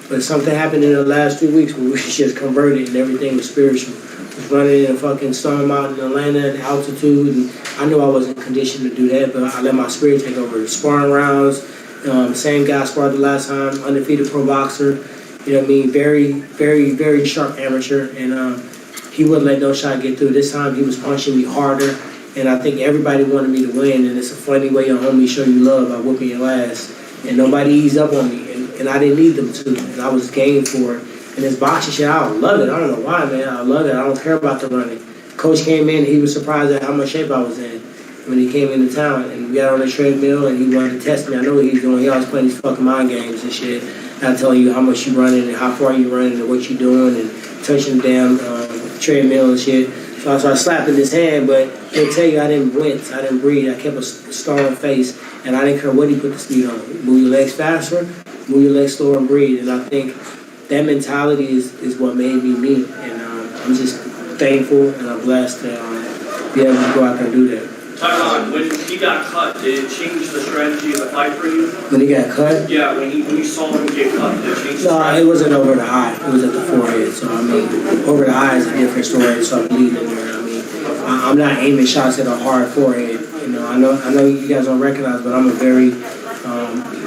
but something happened in the last 2 weeks where we just converted and everything was spiritual. I was running in a fucking Stone Mountain, Atlanta, at altitude, and I knew I wasn't conditioned to do that, but I let my spirit take over. Sparring rounds, same guy sparred the last time, undefeated pro boxer, you know what I mean, very, very, very sharp amateur, and he wouldn't let no shot get through. This time he was punching me harder, and I think everybody wanted me to win, and it's a funny way your homies show you love by whooping your ass, and nobody eased up on me, and I didn't need them to, and I was game for it. And this boxing shit, I love it. I don't know why, man. I love it. I don't care about the running. Coach came in, he was surprised at how much shape I was in when he came into town. And we got on the treadmill, and he wanted to test me. I know what he's doing. He always playing these fucking mind games and shit. Not telling you how much you running and how far you running and what you doing and touching the damn treadmill and shit. So I started slapping his hand, but he'll tell you I didn't wince. I didn't breathe. I kept a stern face, and I didn't care what he put the speed on. Move your legs faster, move your legs slower, and breathe. And I think that mentality is what made me me, and I'm just thankful and I'm blessed to be able to go out there and do that. Tyron, when he got cut, did it change the strategy of the fight for you? When he got cut? Yeah, when you saw him get cut, did it change the No, strategy? it wasn't over the eye. It was at the forehead. So, I mean, over the eye is a different story. So I'm bleeding there. I mean, I'm not aiming shots at a hard forehead. You know, I know you guys don't recognize, but I'm a very,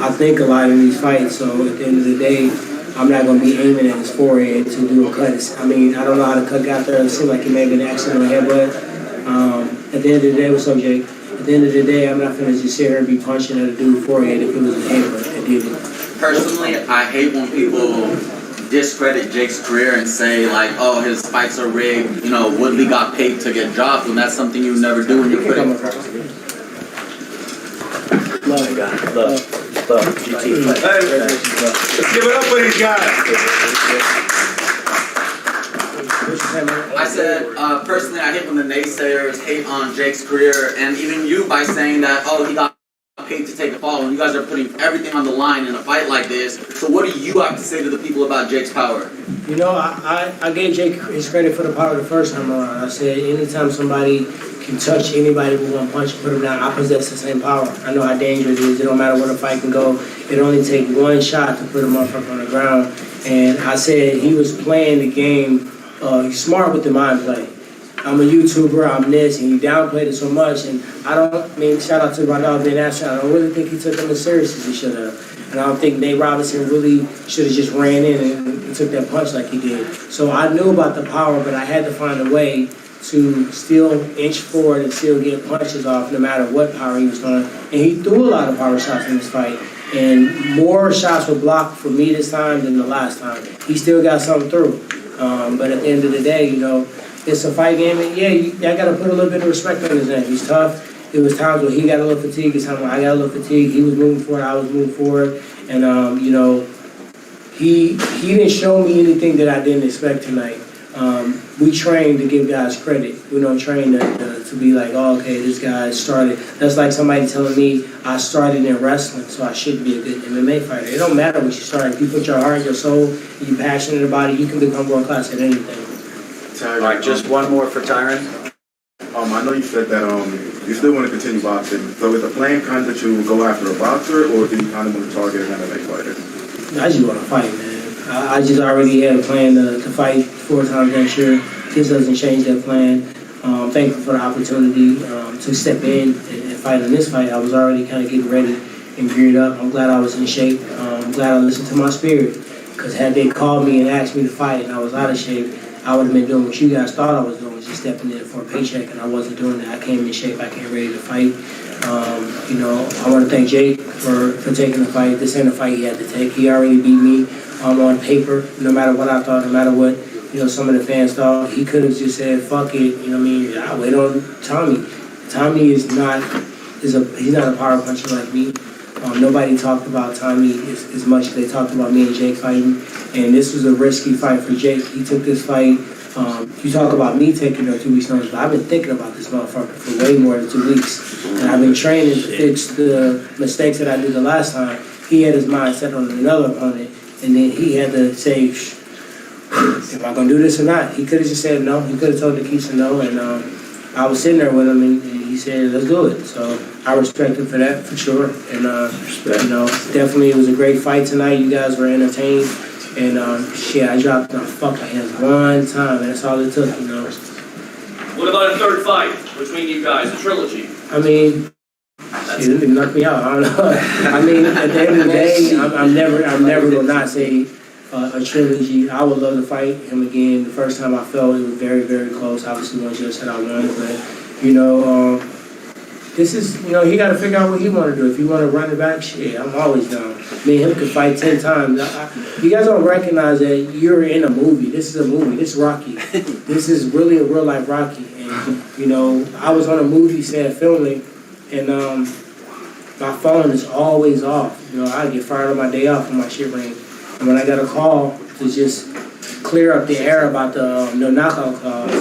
I think a lot in these fights. So at the end of the day, I'm not going to be aiming at his forehead to do a cut. I mean, I don't know how the cut got there. It seemed like it may have been an accident on the head, but at the end of the day, what's up, Jake? At the end of the day, I'm not going to just sit here and be punching at a dude's forehead if it was a head, but it didn't. Personally, I hate when people discredit Jake's career and say, like, oh, his fights are rigged. You know, Woodley got paid to get dropped, and that's something you never do when you're quitting. Love, God. Love. GT. Let's give it up for these guys. I said, personally, I hate when the naysayers hate on Jake's career, and even you by saying that, oh, he got paid to take a fall, when you guys are putting everything on the line in a fight like this. So what do you have to say to the people about Jake's power? You know, I gave Jake his credit for the power the first time around. I said anytime somebody can touch anybody with one punch and put them down, I possess the same power. I know how dangerous it is. It don't matter where the fight can go. It only takes one shot to put a motherfucker on the ground. And I said he was playing the game. He's smart with the mind play. I'm a YouTuber, I'm this, and he downplayed it so much. And shout out to my dog Ben Asher. I don't really think he took him as serious as he should have. And I don't think Nate Robinson really should have just ran in and took that punch like he did. So I knew about the power, but I had to find a way to still inch forward and still get punches off no matter what power he was throwing. And he threw a lot of power shots in this fight. And more shots were blocked for me this time than the last time. He still got something through. But at the end of the day, you know, it's a fight game, and I got to put a little bit of respect on his name. He's tough. There was times where he got a little fatigued, there's times where I got a little fatigued. He was moving forward, I was moving forward, and you know, he didn't show me anything that I didn't expect tonight. We train to give guys credit. We don't train to be like, oh, okay, this guy started. That's like somebody telling me I started in wrestling, so I should be a good MMA fighter. It don't matter what you started. If you put your heart, your soul, and you're passionate about it, you can become world class at anything. All right, just one more for Tyron. I know you said that you still want to continue boxing. So is the plan kind of that you will go after a boxer, or do you kind of want to target an MMA fighter? I just want to fight, man. I just already had a plan to fight 4 times next year. This doesn't change that plan. Thankful for the opportunity to step in and fight in this fight. I was already kind of getting ready and geared up. I'm glad I was in shape. I'm glad I listened to my spirit. Because had they called me and asked me to fight and I was out of shape, I would have been doing what you guys thought I was doing, just stepping in for a paycheck, and I wasn't doing that. I came in shape, I came ready to fight. You know, I want to thank Jake for taking the fight. This ain't a fight he had to take. He already beat me on paper, no matter what I thought, no matter what, you know, some of the fans thought. He could have just said, fuck it, you know what I mean? I wait on Tommy. Tommy he's not a power puncher like me. Nobody talked about Tommy as much as they talked about me and Jake fighting. And this was a risky fight for Jake. He took this fight. You talk about me taking 2 weeks notice, but I've been thinking about this motherfucker for way more than 2 weeks. And I've been training to fix the mistakes that I did the last time. He had his mind set on another opponent, and then he had to say, am I going to do this or not? He could have just said no. He could have told Nikita no, and I was sitting there with him, and he said, let's do it. So I respect him for that, for sure. And, you know, definitely it was a great fight tonight. You guys were entertained. And, I dropped my fucking hands one time, and that's all it took, you know. What about a third fight between you guys, a trilogy? I mean, it knocked me out. I don't know. I mean, at the end of the day, I'm never gonna not say a trilogy. I would love to fight him again. The first time I felt it was very, very close. Obviously, one judge said I won, but you know, this is, you know, he got to figure out what he want to do. If he want to run it back, shit, I'm always down. Me and him could fight 10 times. You guys don't recognize that you're in a movie. This is a movie. This is Rocky. This is really a real life Rocky. And you know, I was on a movie set filming, and my phone is always off. You know, I get fired on my day off when my shit ring. And when I got a call to just clear up the air about the no knockout clause,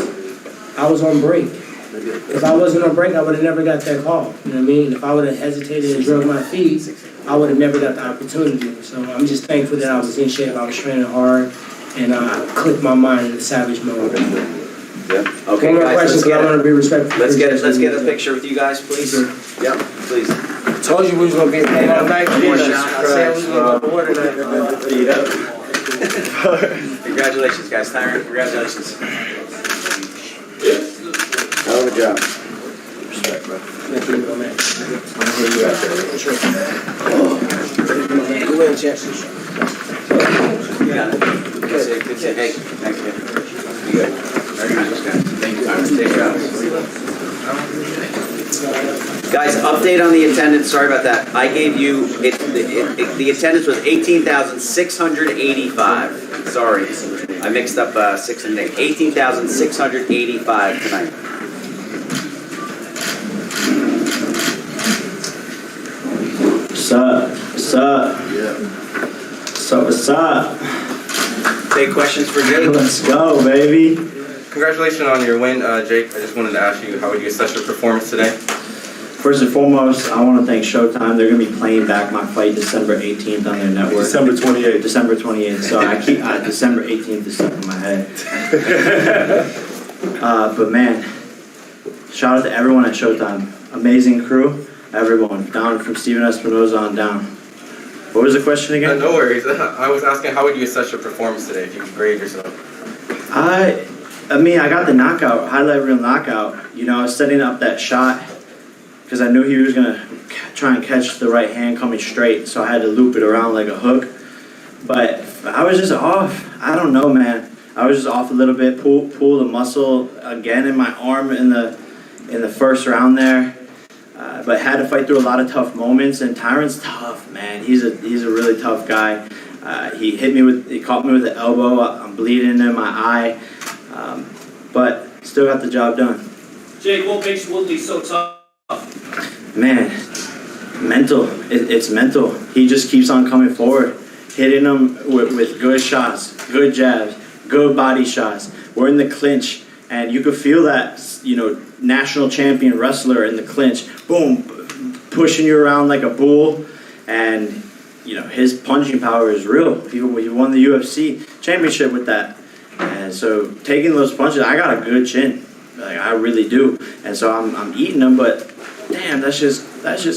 I was on break. If I wasn't on break, I would have never got that call. You know what I mean? If I would have hesitated and drug my feet, I would have never got the opportunity. So I'm just thankful that I was in shape, I was training hard, and I clicked my mind in the savage mode. Yep. Okay, one more guys, question, because I want to be respectful. Let's get a picture with you guys, please. Yep, please. I told you we was going to be in all night. I said we was going to go to water tonight. Congratulations, guys. Tyron, congratulations. Hell of a job. Respect, bro. Thank you, man. I'm here you out there. Sure. Good win, champs. You got it. Good sit. Hey, thanks, man. You good. Very nice, guys. Thank you, Tyron. Take care. Guys, update on the attendance. Sorry about that. I gave you, the attendance was 18,685. Sorry. I mixed up 6 and 8. 18,685 tonight. What's up? What's up? Take questions for Jake. Let's go, baby. Congratulations on your win, Jake. I just wanted to ask you, how would you assess your performance today? First and foremost, I want to thank Showtime. They're going to be playing back my fight December 18th on their network. December 28th. December 28th. Sorry, I keep December 18th is stuck in my head. But man, shout out to everyone at Showtime. Amazing crew, everyone, down from Steven Espinoza on down. What was the question again? No worries. I was asking, how would you assess your performance today if you could grade yourself? I mean, I got the knockout, highlight reel knockout. You know, I was setting up that shot because I knew he was going to try and catch the right hand coming straight, so I had to loop it around like a hook. But I was just off. I don't know, man. I was just off a little bit. Pull the muscle again in my arm in the first round there. But had to fight through a lot of tough moments. And Tyron's tough, man. He's a really tough guy. He caught me with the elbow. I'm bleeding in my eye, but still got the job done. Jake, what makes Woodley so tough? Man, mental. It's mental. He just keeps on coming forward, hitting them with good shots, good jabs, good body shots. We're in the clinch, and you could feel that, you know, national champion wrestler in the clinch, boom, pushing you around like a bull, and you know his punching power is real. He won the UFC championship with that, and so taking those punches, I got a good chin, like I really do, and so I'm eating them, but damn, that's just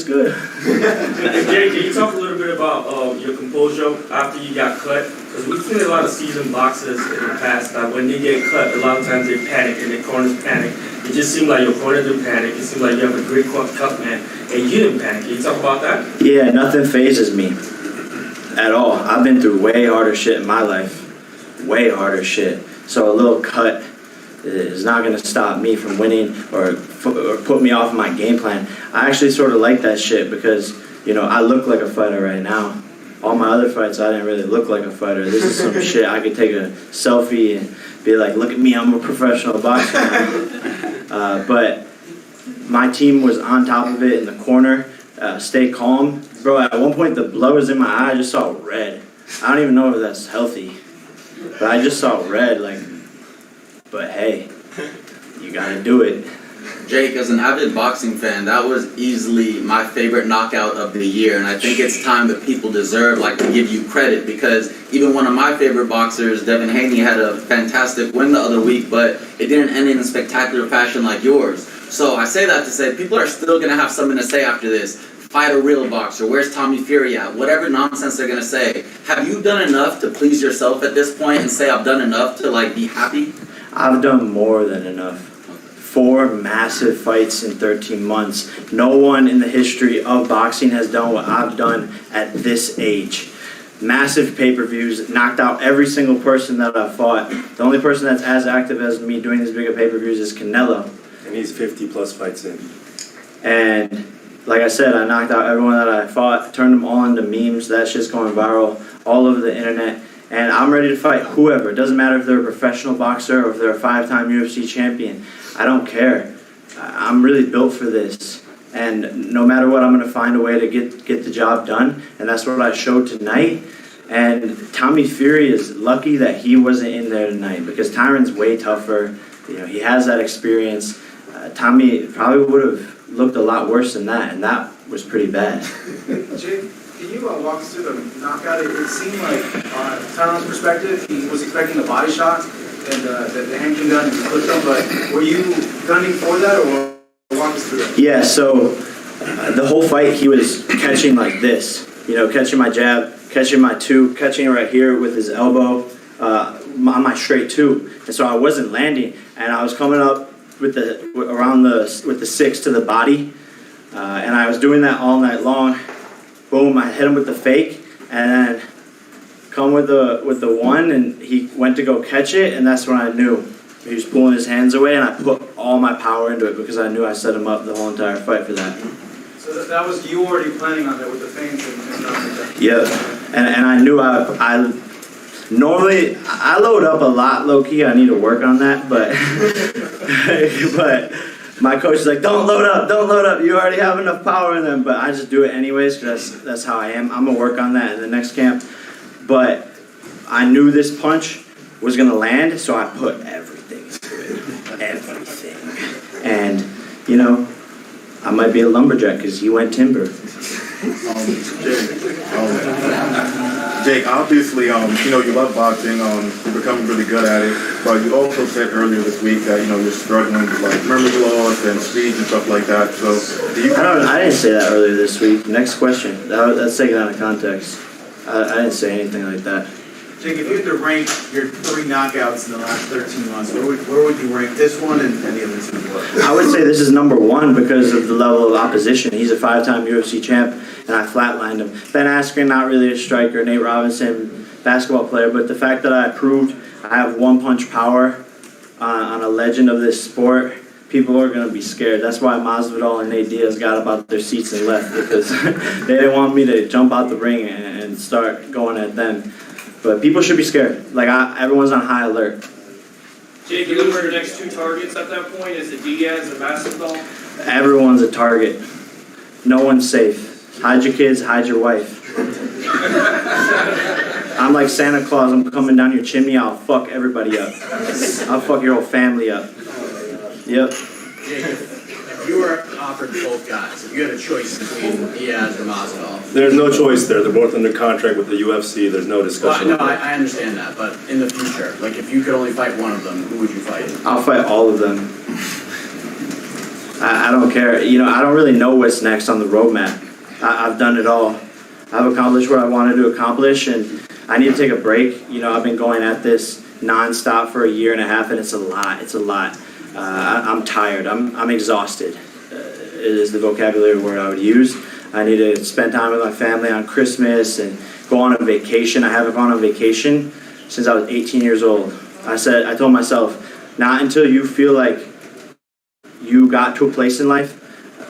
good. Jake, can you talk a little bit about your composure after you got cut? Because we've seen a lot of seasoned boxers in the past that when they get cut, a lot of times they panic and their corners panic. It just seemed like your corner didn't panic. It seemed like you have a great cut man, and you didn't panic. Can you talk about that? Yeah, nothing phases me at all. I've been through way harder shit in my life, way harder shit. So a little cut is not going to stop me from winning or put me off my game plan. I actually sort of like that shit because, you know, I look like a fighter right now. All my other fights, I didn't really look like a fighter. This is some shit I could take a selfie and be like, look at me, I'm a professional boxer now. But my team was on top of it in the corner. Stay calm. Bro, at one point the blood was in my eye. I just saw red. I don't even know if that's healthy. But I just saw red, like, but hey, you gotta do it. Jake, as an avid boxing fan, that was easily my favorite knockout of the year, and I think it's time that people deserve to give you credit, because even one of my favorite boxers, Devin Haney, had a fantastic win the other week, but it didn't end in a spectacular fashion like yours. So I say that to say people are still going to have something to say after this. Fight a real boxer. Where's Tommy Fury at? Whatever nonsense they're going to say. Have you done enough to please yourself at this point and say I've done enough to be happy? I've done more than enough. 4 massive fights in 13 months. No one in the history of boxing has done what I've done at this age. Massive pay-per-views, knocked out every single person that I've fought. The only person that's as active as me doing these bigger pay-per-views is Canelo. And he's 50 plus fights in. And like I said, I knocked out everyone that I fought, turned them all into memes. That shit's going viral all over the internet. And I'm ready to fight whoever. It doesn't matter if they're a professional boxer or if they're a 5-time UFC champion. I don't care. I'm really built for this. And no matter what, I'm going to find a way to get the job done. And that's what I showed tonight. And Tommy Fury is lucky that he wasn't in there tonight, because Tyron's way tougher. You know, he has that experience. Tommy probably would have looked a lot worse than that, and that was pretty bad. Jake, can you walk us through the knockout? It seemed like, Tyron's perspective, he was expecting a body shot and the handgun gun and he clipped him, but were you gunning for that, or walk us through that? Yeah, so the whole fight he was catching like this, you know, catching my jab, catching my two, catching right here with his elbow on my straight two, and so I wasn't landing, and I was coming up with the 6 to the body, and I was doing that all night long. Boom, I hit him with the fake, and then come with the 1, and he went to go catch it, and that's when I knew he was pulling his hands away, and I put all my power into it because I knew I set him up the whole entire fight for that. So that was you already planning on that with the feints and stuff like that? Yeah, and I knew I normally I load up a lot low key. I need to work on that, but but my coach is like, don't load up. You already have enough power in them. But I just do it anyways because that's how I am. I'm gonna work on that in the next camp. But I knew this punch was gonna land, so I put everything into it. you know, I might be a lumberjack because he went timber. Jake, obviously, you know, you love boxing, you're becoming really good at it, but you also said earlier this week that, you know, you're struggling with like memory loss and speed and stuff like that, so do you... I didn't say that earlier this week. Next question. That's taken out of context. I didn't say anything like that. Jake, if you had to rank your 3 knockouts in the last 13 months, where would you rank this one and the other 2? I would say this is number 1 because of the level of opposition. He's a 5-time UFC champ, and I flatlined him. Ben Askren, not really a striker. Nate Robinson, basketball player. But the fact that I proved I have one-punch power on a legend of this sport, people are going to be scared. That's why Masvidal and Nate Diaz got up out their seats and left, because they didn't want me to jump out the ring and start going at them. But people should be scared. Like, everyone's on high alert. Jake, you look for your next 2 targets at that point? Is it Diaz or Masvidal? Everyone's a target. No one's safe. Hide your kids, hide your wife. I'm like Santa Claus. I'm coming down your chimney. I'll fuck everybody up. I'll fuck your whole family up. Yep. Jake, if you were offered both guys, if you had a choice between Diaz or Masvidal. There's no choice there. They're both under contract with the UFC. There's no discussion. Well, no, I understand that, but in the future, like if you could only fight one of them, who would you fight? I'll fight all of them. I don't care. You know, I don't really know what's next on the roadmap. I've done it all. I've accomplished what I wanted to accomplish, and I need to take a break. You know, I've been going at this nonstop for a year and a half, and it's a lot. It's a lot. I'm tired. I'm exhausted. Is the vocabulary word I would use. I need to spend time with my family on Christmas and go on a vacation. I haven't gone on vacation since I was 18 years old. I told myself, not until you feel like you got to a place in life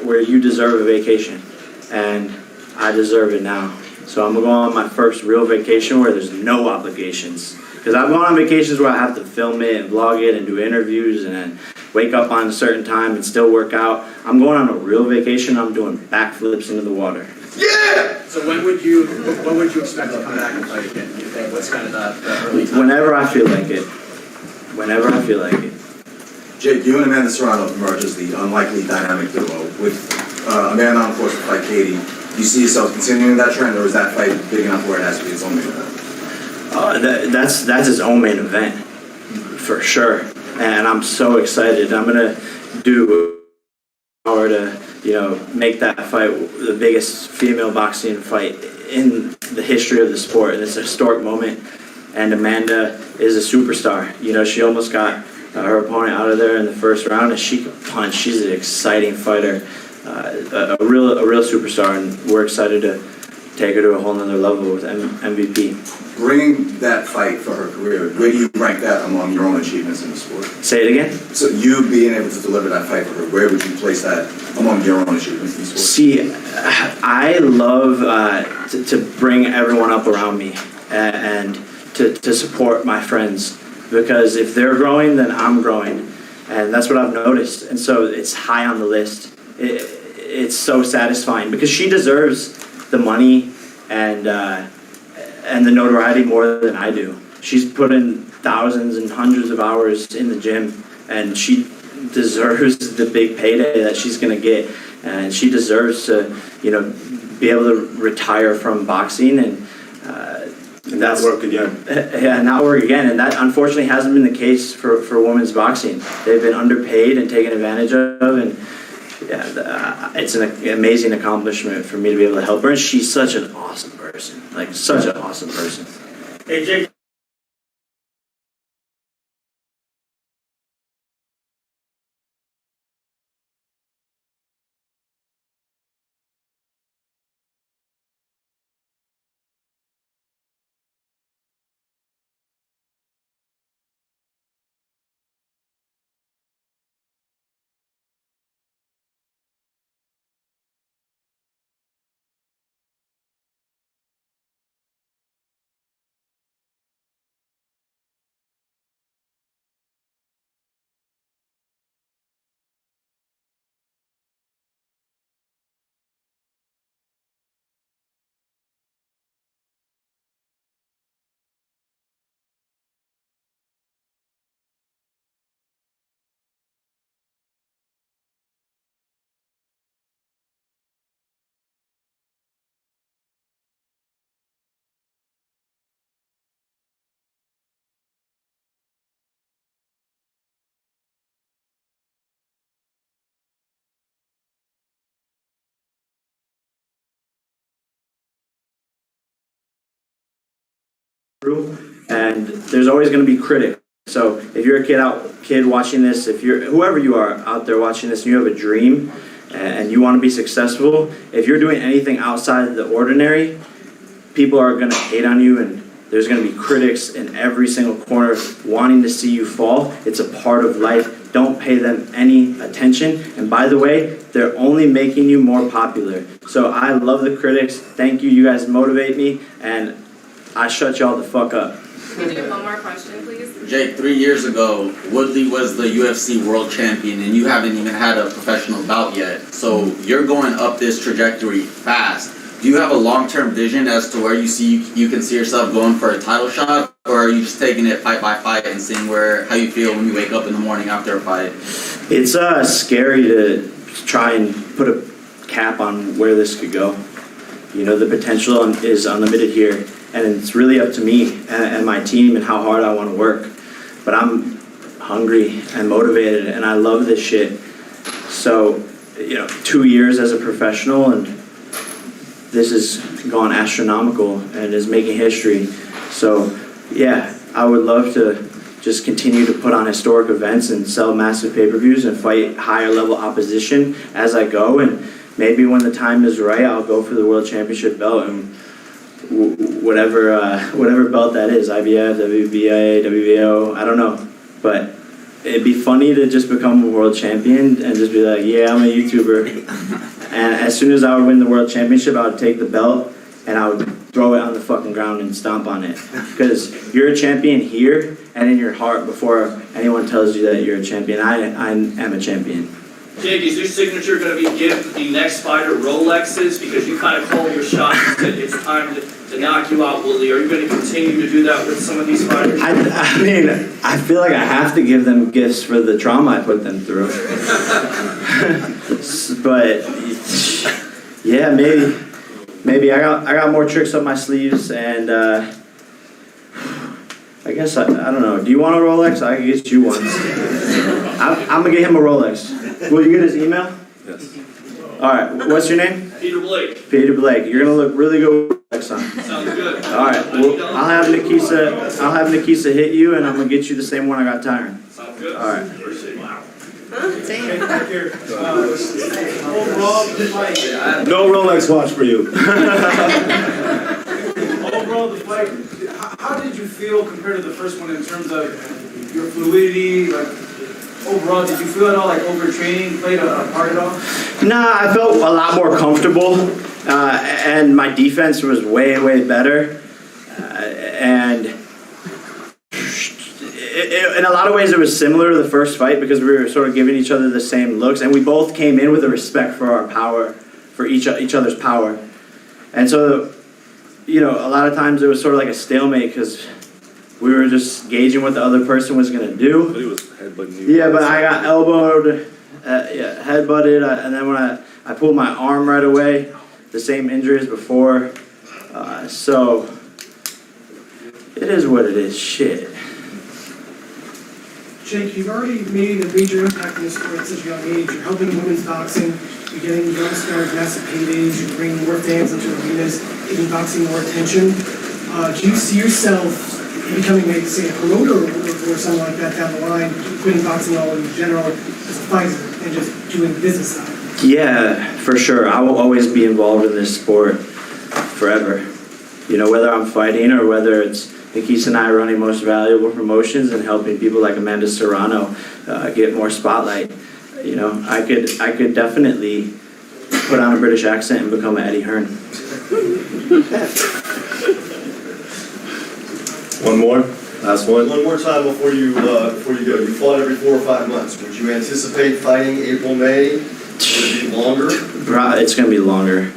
where you deserve a vacation. And I deserve it now. So I'm going to go on my first real vacation where there's no obligations. Because I've gone on vacations where I have to film it and vlog it and do interviews and then wake up on a certain time and still work out. I'm going on a real vacation. I'm doing backflips into the water. Yeah! So when would you expect to come back and fight again? Do you think? What's kind of the early time? Whenever I feel like it. Whenever I feel like it. Jake, you and Amanda Serrano emerge as the unlikely dynamic duo. With Amanda on course to fight Katie, do you see yourself continuing that trend, or is that fight big enough where it has to be its own main event? That's his own main event, for sure. And I'm so excited. I'm gonna do power to, you know, make that fight the biggest female boxing fight in the history of the sport. And it's a historic moment. And Amanda is a superstar. You know, she almost got her opponent out of there in the first round, and she can punch. She's an exciting fighter, a real superstar, and we're excited to take her to a whole nother level with MVP. Bringing that fight for her career, where do you rank that among your own achievements in the sport? Say it again? So you being able to deliver that fight for her, where would you place that among your own achievements in the sport? See, I love to bring everyone up around me and to support my friends, because if they're growing, then I'm growing, and that's what I've noticed. And so it's high on the list. It's so satisfying because she deserves the money and the notoriety more than I do. She's put in thousands and hundreds of hours in the gym, and she deserves the big payday that she's going to get, and she deserves to, you know, be able to retire from boxing and that's work again. Yeah, not work again, and that unfortunately hasn't been the case for women's boxing. They've been underpaid and taken advantage of, and yeah, it's an amazing accomplishment for me to be able to help her. And she's such an awesome person, like such an awesome person. Hey, Jake. through, and there's always going to be critics. So if you're a kid watching this, if you're whoever you are out there watching this, and you have a dream and you want to be successful, if you're doing anything outside of the ordinary, people are going to hate on you, and there's going to be critics in every single corner wanting to see you fall. It's a part of life. Don't pay them any attention. And by the way, they're only making you more popular. So I love the critics. Thank you. You guys motivate me, and I shut y'all the fuck up. Can we do one more question, please? Jake, 3 years ago, Woodley was the UFC world champion, and you haven't even had a professional bout yet. So you're going up this trajectory fast. Do you have a long-term vision as to where you can see yourself going for a title shot, or are you just taking it fight by fight and seeing how you feel when you wake up in the morning after a fight? It's scary to try and put a cap on where this could go. You know, the potential is unlimited here, and it's really up to me and my team and how hard I want to work. But I'm hungry and motivated, and I love this shit. So, 2 years as a professional, and this has gone astronomical and is making history. So, yeah, I would love to just continue to put on historic events and sell massive pay-per-views and fight higher level opposition as I go. And maybe when the time is right, I'll go for the World Championship belt and whatever belt that is, IBF, WBA, WBO, I don't know. But it'd be funny to just become a world champion and just be like, yeah, I'm a YouTuber. And as soon as I would win the world championship, I would take the belt and I would throw it on the fucking ground and stomp on it. Because you're a champion here and in your heart before anyone tells you that you're a champion. I am a champion. Jake, is your signature going to be give the next fighter Rolexes? Because you kind of call your shot and said it's time to knock you out, Woodley. Are you going to continue to do that with some of these fighters? I mean, I feel like I have to give them gifts for the trauma I put them through. But yeah, maybe I got more tricks up my sleeves, and I guess I don't know. Do you want a Rolex? I can get you one. I'm gonna get him a Rolex. Will you get his email? Yes. All right. What's your name? Peter Blake. Peter Blake. You're gonna look really good with Rolex on. Sounds good. All right. Well, I'll have Nikisa hit you, and I'm gonna get you the same one I got Tyron. Sounds good. All right. No Rolex watch for you. Overall, the fight, how did you feel compared to the first one in terms of your fluidity? Like, overall, did you feel at all like overtraining played a part at all? Nah, I felt a lot more comfortable, and my defense was way, way better. And in a lot of ways, it was similar to the first fight because we were sort of giving each other the same looks, and we both came in with a respect for our power, for each other's power. And so, a lot of times it was sort of like a stalemate because we were just gauging what the other person was going to do. But he was headbutting you. Yeah, but I got elbowed, headbutted, and then when I pulled my arm right away, the same injury as before. So, it is what it is. Shit. Jake, you've already made a major impact in the sport at such a young age. You're helping women's boxing. You're getting young stars massive paydays. You're bringing more fans into arenas, giving boxing more attention. Do you see yourself becoming, say, a promoter or something like that down the line, quitting boxing all in general as a fighter and just doing the business side? Yeah, for sure. I will always be involved in this sport forever. Whether I'm fighting or whether it's Nikisa and I running Most Valuable Promotions and helping people like Amanda Serrano get more spotlight. I could definitely put on a British accent and become an Eddie Hearn. One more? Last one? One more time before you go. You fought every 4 or 5 months. Would you anticipate fighting April, May? Would it be longer? It's going to be longer.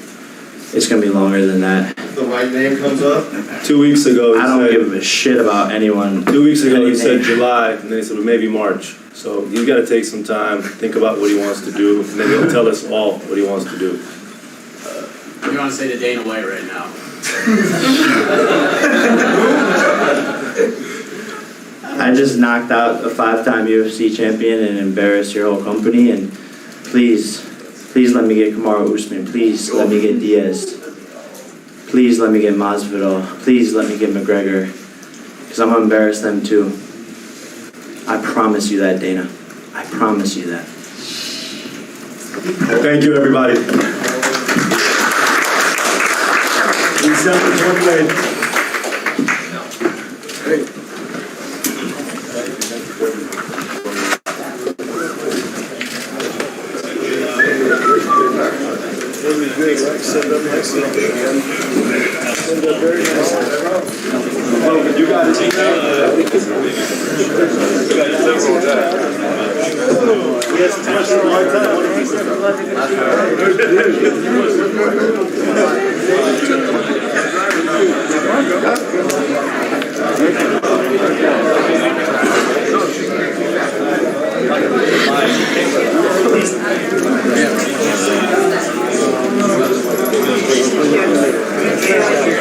It's going to be longer than that. If the right name comes up? 2 weeks ago, I don't give a shit about anyone. 2 weeks ago, he said July, and then he said, well, maybe March. So he's got to take some time, think about what he wants to do, and then he'll tell us all what he wants to do. What do you want to say to Dana White right now? I just knocked out a 5-time UFC champion and embarrassed your whole company, and please let me get Kamaru Usman. Please let me get Diaz. Please let me get Masvidal. Please let me get McGregor. because I'm gonna embarrass them too. I promise you that, Dana. I promise you that. Thank you, everybody. You got it.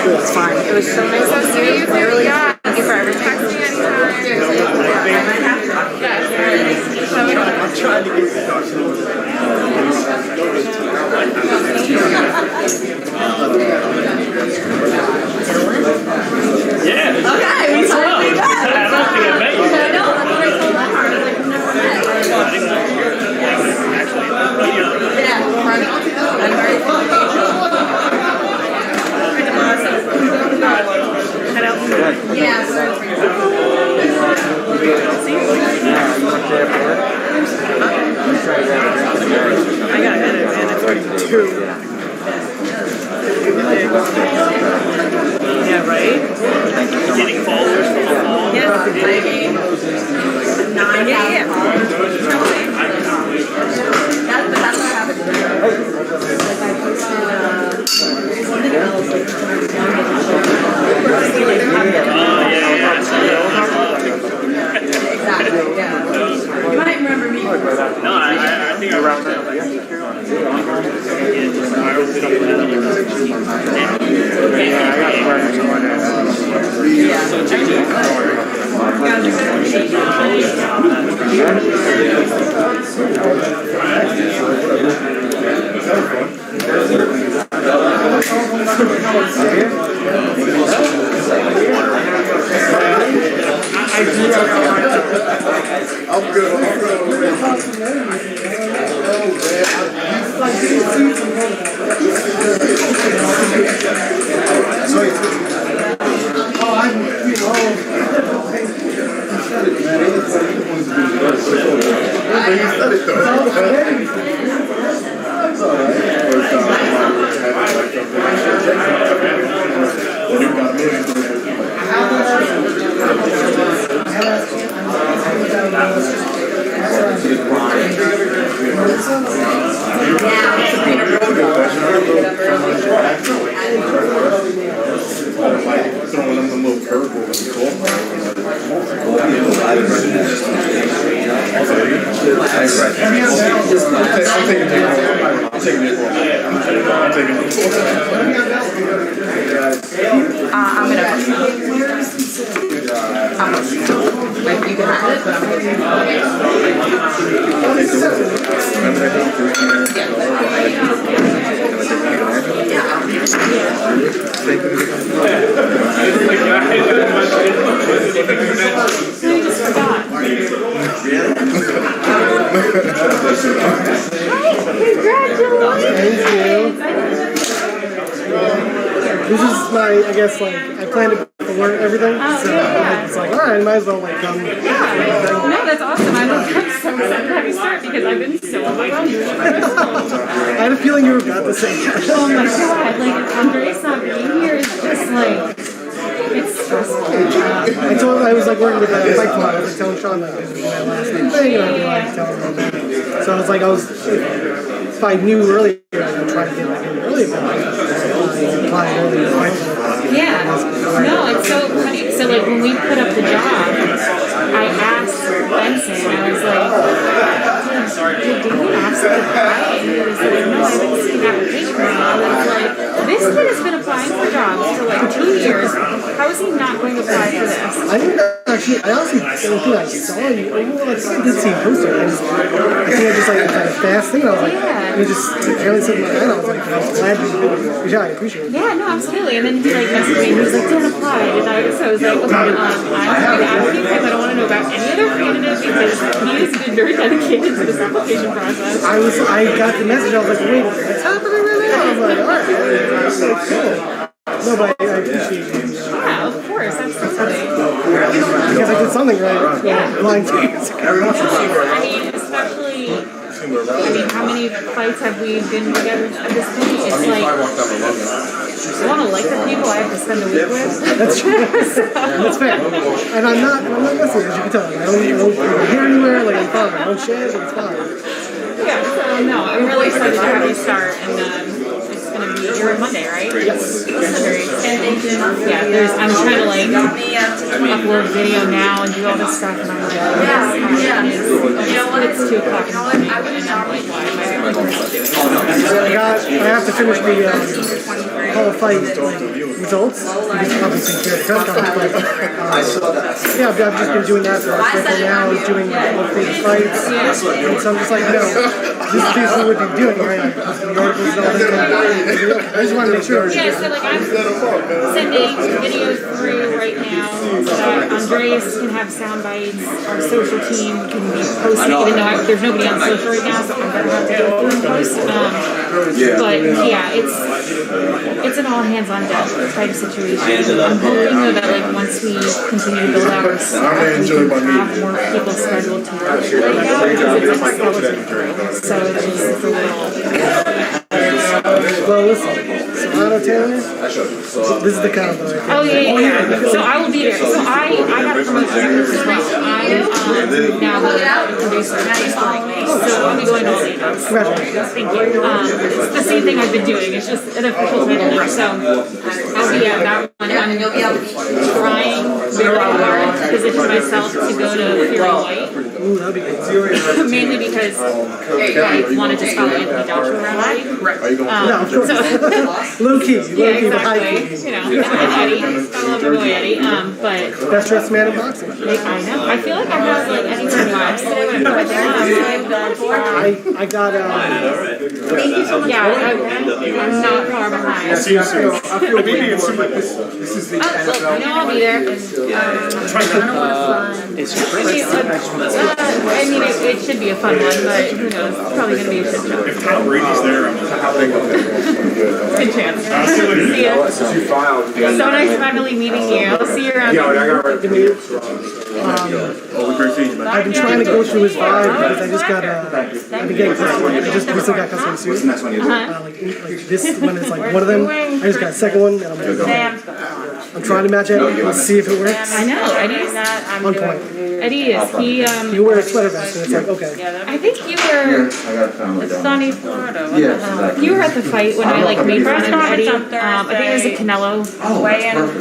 It's fine. It was so nice to see you. Really, thank you for everything. Text me anytime. I'm trying to get Yeah. Okay, we finally got it. I don't think I met you. I know, that's what I told Omar. I was like, we've never met. Yeah, right. I'm very Yeah, I got edit, man. It's already 2. Yeah, right? Getting followers from all. Yeah, I mean, 9 followers. That's what happened. Like I posted something else. Exactly, yeah. You might remember me. No, I think I around that. I'm good. Throwing them a little curveball and cool. Like you can have it, but This is my, I guess, like, I plan to learn everything, so it's like, alright, I might as well, like, come. no, that's awesome. I'm so excited to have you start because I've been so overwhelmed. I had a feeling you were about to say that. Oh my god, like Andres not being here is just like, it's stressful. I was like working with that Fight Club, I was like telling Sean that I was doing my last thing, and I'd be like telling him about it. So I was like, if I knew earlier, I would try to get like in early, but apply early to Fight Club. Yeah, no, it's so funny. So like when we put up the job, I asked Benson, I was like, did you ask the guy? And he was like, no, I haven't seen the application. And I was like, this kid has been applying for jobs for like 2 years. How is he not going to apply for this? I didn't actually see. I honestly don't think I saw you. Well, I think I did see you posted. I think I just like kind of fast thing. I was like, you just apparently said my hand. I was like, I was glad you did it. Yeah, I appreciate it. Yeah, no, absolutely. And then he like messaged me and he was like, don't apply. And so I was like, okay, I'm going to advocate because I don't want to know about any other candidate because he has been very dedicated to this application process. I got the message. I was like, wait, what's happening right now? I was like, all right, that's so cool. No, but I appreciate you. Yeah, of course, absolutely. Because I did something right. Yeah. Blind chance. I mean, especially, how many fights have we been together at this point? It's like, I want to like the people I have to spend a week with. That's true. That's fair. And I'm not messing, as you can tell. I don't hear anywhere, like I'm fine. I don't share, but it's fine. Yeah, so no, I'm really excited to have you start, and it's going to be, you're on Monday, right? Yes. Very excited. Yeah, I'm trying to like upload video now and do all this stuff, and I'm like, it's 2 o'clock in the morning, and I'm like, why am I the only person doing it? I have to finish the Hall of Fight results. Because obviously the press conference, but yeah, I've just been doing that for right now. I was doing all 3 fights, and so I'm just like, no, this is basically what we've been doing, right? Like posting the articles and all that. I just want to make sure. Yeah, so like I'm sending videos through right now so that Andreas can have sound bites, our social team can be posting, even though there's nobody on social right now, so I'm gonna have to go through and post. But yeah, it's an all hands on deck type situation. I'm hoping though that like once we continue to build out our staff, we can have more people scheduled to work like that because it's like a skeleton crew. So it's just a little. Well, listen, Solano Taylor, this is the combo. Oh, yeah. So I will be there. So I got a promotion as well. I'm now the producer. So I'll be going to all the events. Congratulations. Thank you. It's the same thing I've been doing. It's just an official title now. So I'll be at that one. I'm trying very hard to position myself to go to Fury White. Ooh, that'd be good. Mainly because I wanted to stop Anthony Joshua around. No, of course. Low key. Yeah, exactly. You know, and Eddie. I love my boy Eddie. But best dressed man in boxing. I know. I feel like I have like Eddie's vibes today when I put I got yeah, I'm not far behind. I feel maybe it seems like this is the NFL. I know I'll be there. I mean, it should be a fun one, but who knows? It's probably going to be a shit show. If Tom Brady's there, Good chance. See ya. So nice finally meeting you. I'll see you around. I've been trying to go through his vibe because I just got I've been getting custom. I just recently got custom suits. Like this one is like one of them. I just got a second one, and I'm gonna go. I'm trying to match it. Let's see if it works. I know. Eddie's on point. Eddie is. You wear a sweater vest, and it's like okay. I think you were. It's sunny Florida. What the hell? You were at the fight when I like made friends with Eddie. I think it was a Canelo.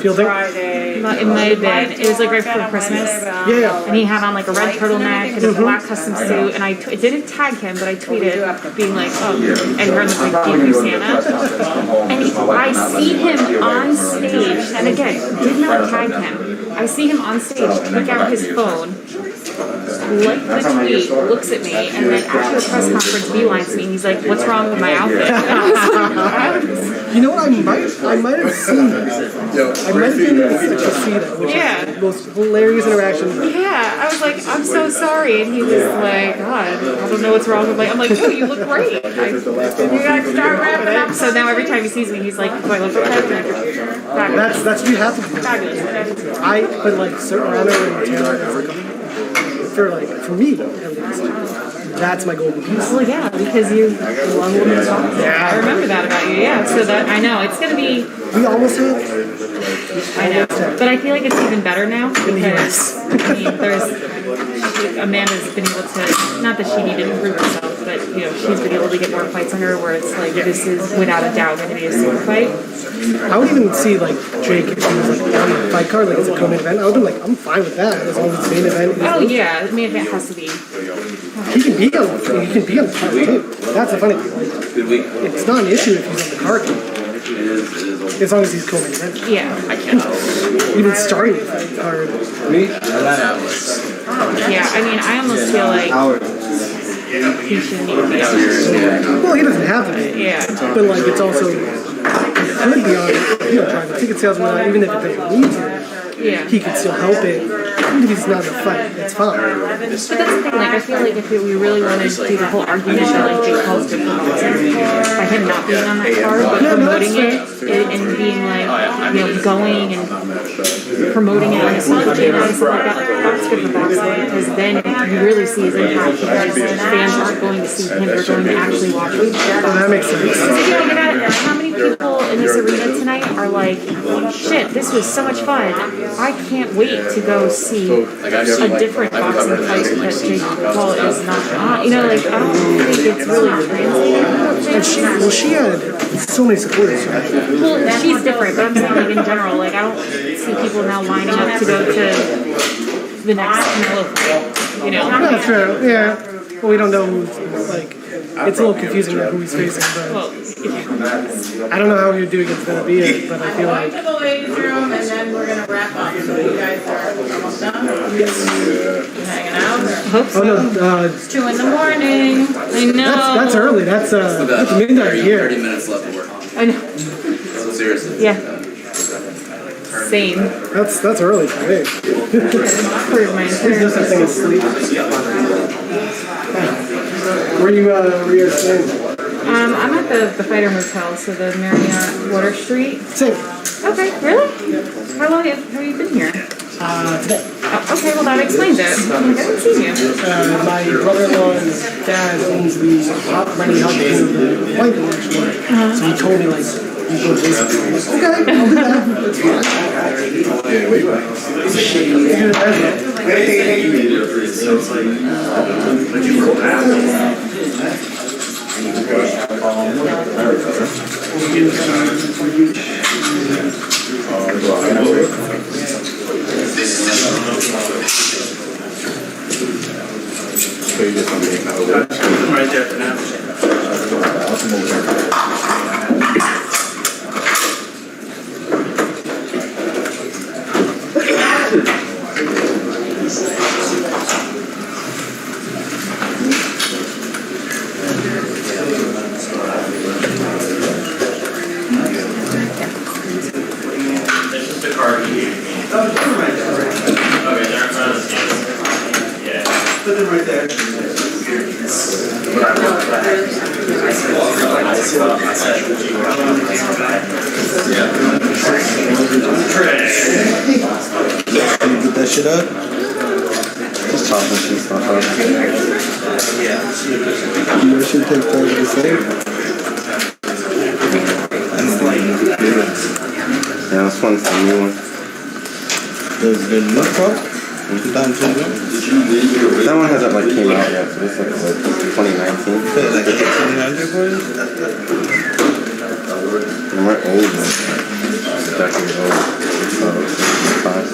Field thing? It might have been. It was like right before Christmas. Yeah. And he had on like a red turtleneck and a black custom suit. And I didn't tag him, but I tweeted being like, oh, and we're in the like Deep Blue Santa. And I see him on stage, and again, did not tag him. I see him on stage take out his phone, like the tweet, looks at me, and then after the press conference beelines me, and he's like, what's wrong with my outfit? And I was like, you know what, I might have seen this. I might have been able to see that, which is the most hilarious interaction. Yeah, I was like, I'm so sorry, and he was like, God, I don't know what's wrong with my, I'm like, oh, you look great. You gotta start wrapping up. So now every time he sees me, he's like, do I look okay? That's what you have to do. Fabulous. I put like certain around and Taylor for me at least. That's my golden piece. Well, yeah, because you love women's boxing. Yeah. I remember that about you. Yeah, so that I know it's gonna be. We almost have. I know, but I feel like it's even better now because I mean, Amanda's been able to. Not that she needed to improve herself, but you know, she's been able to get more fights on her. Where it's like this is without a doubt going to be a super fight. I would even see like Jake if he was like on the fight card, like it's a co-main event. I would be like, I'm fine with that as long as it's main event. Oh yeah, the main event has to be. He can be on the card too. That's the funny thing. Like, it's not an issue if he's on the card. As long as he's cool. Yeah. I can't. Even starting the fight hard. Me? Yeah, I mean, I almost feel like he shouldn't even be out here. Well, he doesn't have to. Yeah. But like, it's also could be on private ticket sales, even if it doesn't need to. Yeah. He could still help it. Even if he's not in the fight, it's fine. But that's the thing, like, I feel like if we really wanted to do the whole argument that, like, Jake Paul's good for boxing, by him not being on that card, but promoting it and being, like, you know, going and promoting it on his social channel and stuff like that, that's good for boxing, because then you really see his impact, because fans aren't going to see him, they're going to actually watch him. Oh, that makes sense. Because if you look at it, how many people in this arena tonight are like, shit, this was so much fun. I can't wait to go see a different boxing fight that Jake Paul is not on. You know, like, I don't think it's really translating. And she had so many supporters. Right? Well, she's different, but I'm saying, like, in general, like, I don't see people now lining up to go to the next Canelo fight. You know? That's true, yeah. Well, we don't know who's, like, it's a little confusing who he's facing, but I don't know how he would do against Benavidez, but I feel like... to the ladies' room, and then we're going to wrap up. So you guys are almost done? Yes. You hanging out? Hope so. Oh, no, It's 2 in the morning. I know. That's early. That's midnight here. 30 minutes left to work. I know. So seriously. Yeah. Same. That's early for me. Prove my There's no such thing as sleep. Where you staying? I'm at the Fighter Hotel, so the Marriott Water Street. Same. Okay, really? How long have you been here? Today. Oh, okay, well that explains it. I haven't seen you. My brother-in-law and dad owns the running health care of the flight store. So he told me, like, you go visit. Okay, I'll do that. That's fine. Right there for now. This is the card you gave me. Okay, they're in front of the yeah. Put them right there. Can you put that shit up? Just talking shit stuff up. You should take that to the same. Yeah, this one's the new one. There's the new pro? That one hasn't like came out yet, so this looks like 2019. Like 1800 for you? And we're old, man. Decades old. So it's fine.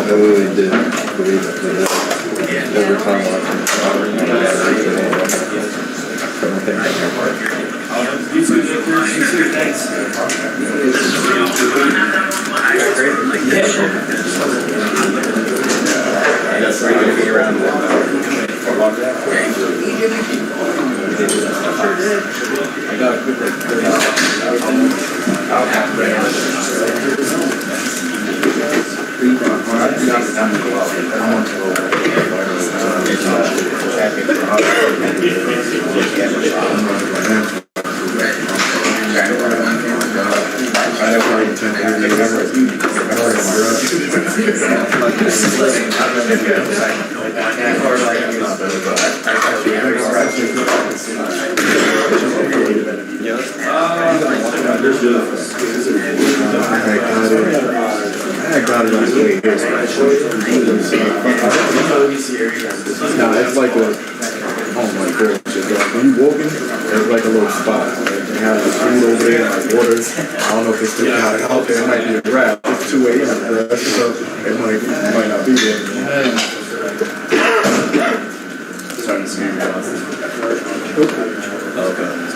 I really did believe it. Every time watching Nah, it's like a, oh my gosh, it's like when you walking, there's like a little spot. Like they have like food over there, like water. I don't know if it's still out there. It might be a wrap. It's 2 a.m. So it might not be there. Starting to scare me. Okay.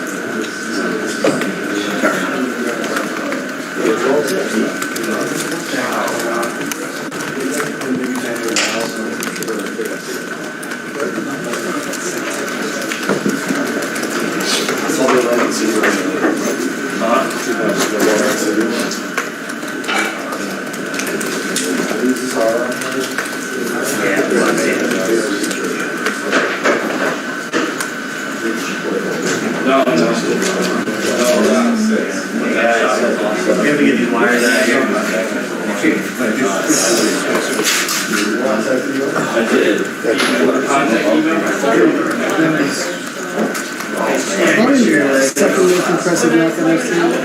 We have to get these wires out of here. I did.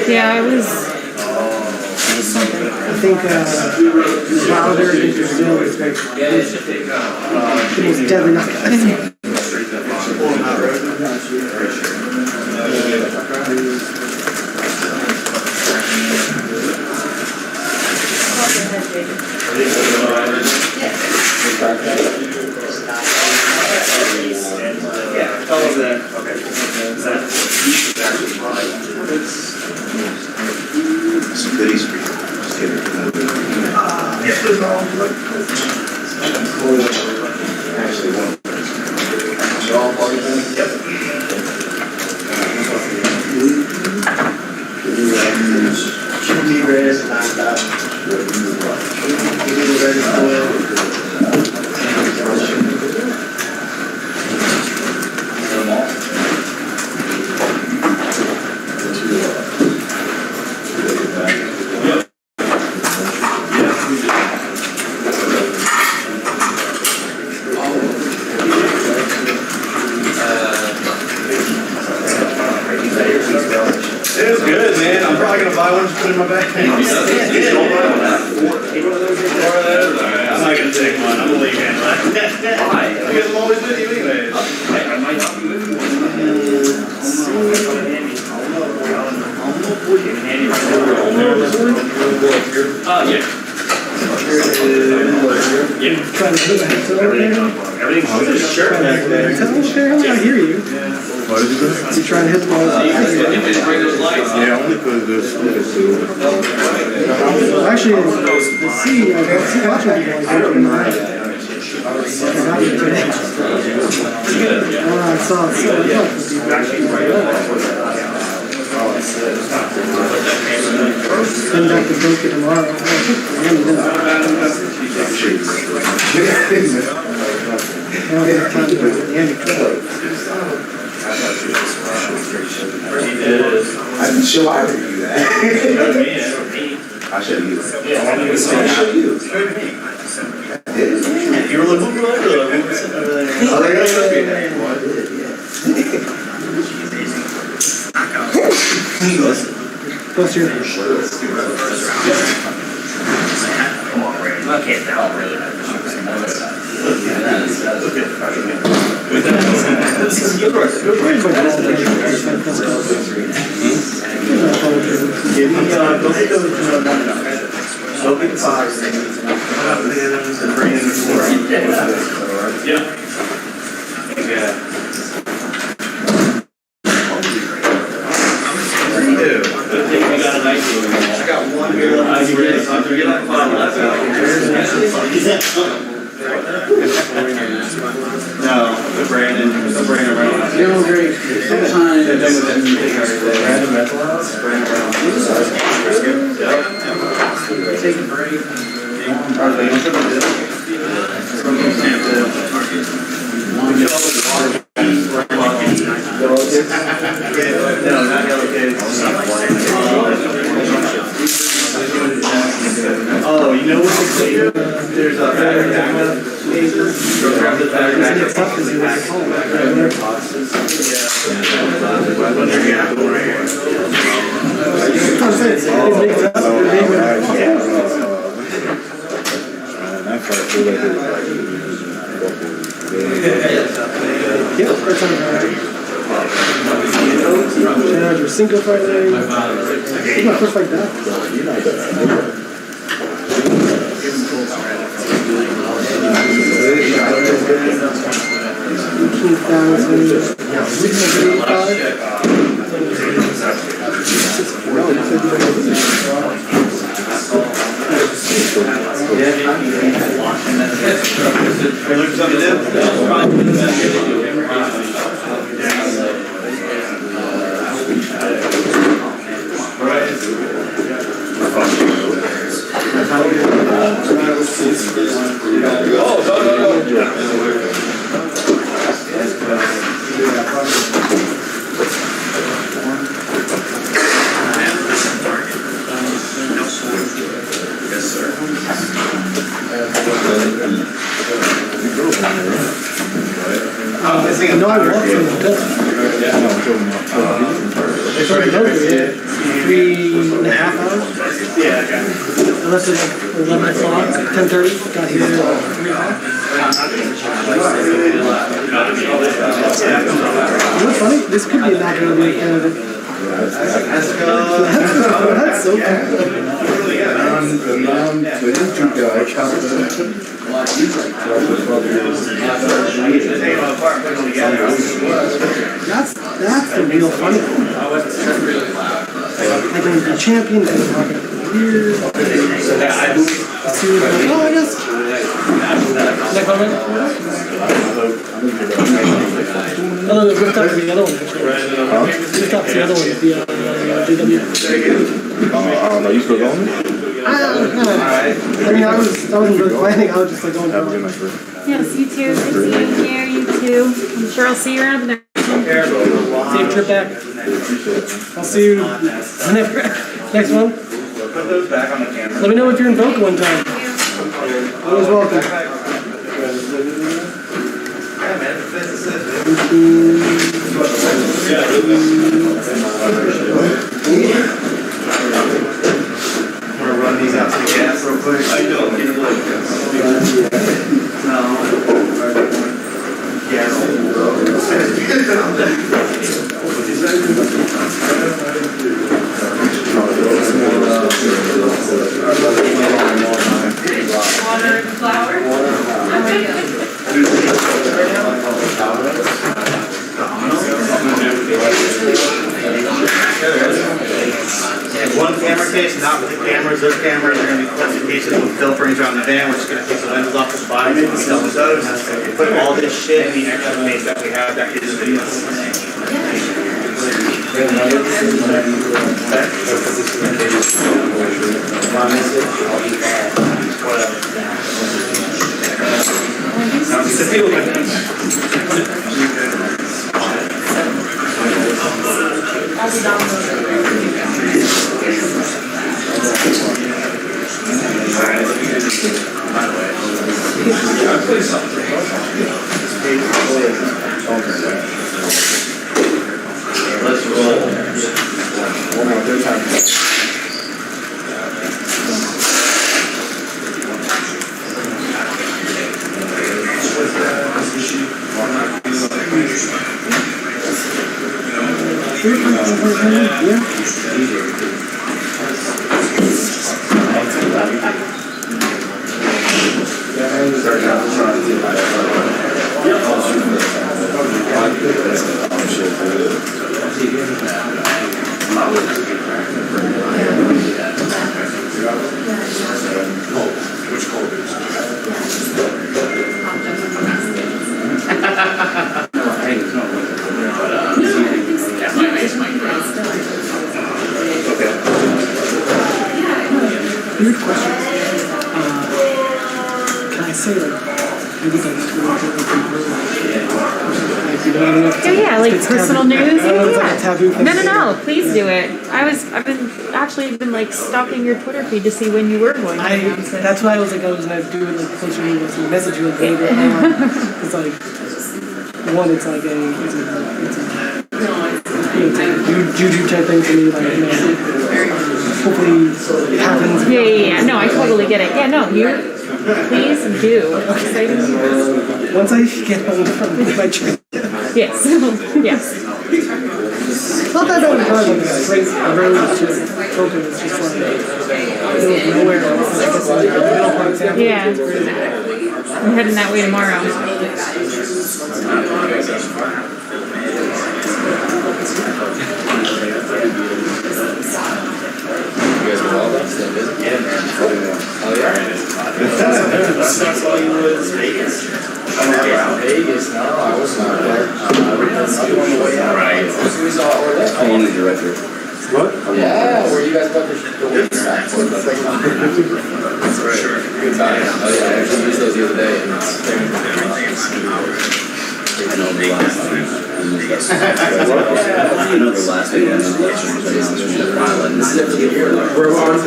Yeah, it was something. I think Wilder against Brazil is like the most deadly knockout. Yeah, tell us that. Okay. Is that Some goodies for you. Actually, one. All part of it? Yep. Chili red, knocked out. Chili red, It was good, man. I'm probably gonna buy one to put in my bag. I'm not gonna take one. I'm gonna leave it. Why? Because I'm always with you anyway. I might not be with you. Yeah. Everything's just shirt back there. I hear you. What did you do? You trying to hit the ball? Yeah, only because there's Actually, the C, I see watching people like I saw Send back the bookie tomorrow. I don't have time to go to the end. I didn't show I would do that. I should have used it. I should have used it. You were like, move over Plus your Come on, Ray. I can't tell, really. I got one here. No, the Brandon around. You're all great. Sometimes Brandon Take a break. No, not yellow kids. Oh, you know what's clear? There's a battery backup. Grab the battery backup. Yeah, first time. Shout out your single fight there. This is my first fight back. No, I walked from the hotel. It's already over here. 3.5 hours? Yeah, okay. I left at like 11 o'clock, 10:30, got here at 3 o'clock. You know what's funny? This could be a knockout of the candidate. That's so cool. That's the real funny thing. Like when you're champion, then you're talking weird. Oh, I guess. Like what? Oh, no, ripped up the other one. Ripped up the other one, the JW. I don't know, you still going? I mean, I wasn't really planning, I was just like going down. Yes, you too. Good seeing you here, you too. I'm sure I'll see you around the next one. Safe trip back. I'll see you next one. Put those back on the camera. Let me know if you're in Boca one time. Always welcome. I'm gonna run these out to the gas real quick. How you doing? Water and flour? One camera case, not with the cameras. Those cameras are going to be put in cases with filterings around the van, which is going to take the lenses off the body. So we sell those. Put all this shit in the extra case that we have that is video. Let's roll. One more, third time. Weird question. Can I say like maybe like Oh yeah, like personal news. Like a taboo thing. No. Please do it. I've been like stalking your Twitter feed to see when you were going to announce it. That's why I was gonna do it like closer to the message you like later on. It's like one, it's like a juju type thing for me. Like hopefully it happens. Yeah. No, I totally get it. Yeah, no, you please do. Exciting news. Once I get home from my trip. Yes, yes. Not that bad of a car, like a straight road to Tokyo. It's just like middle of nowhere. Middle part of town. Yeah. I'm heading that way tomorrow. You guys were all that stuff, is it? Yeah. Oh, yeah. That's all you would Vegas. Vegas, no, I was not there. Right. Who's Orlando? I'm only director. What? Yeah, where you guys got the weight back for. That's sure. Good time. Oh, yeah, I actually used those the other day. And I know the last time. I know the last day I know the We're on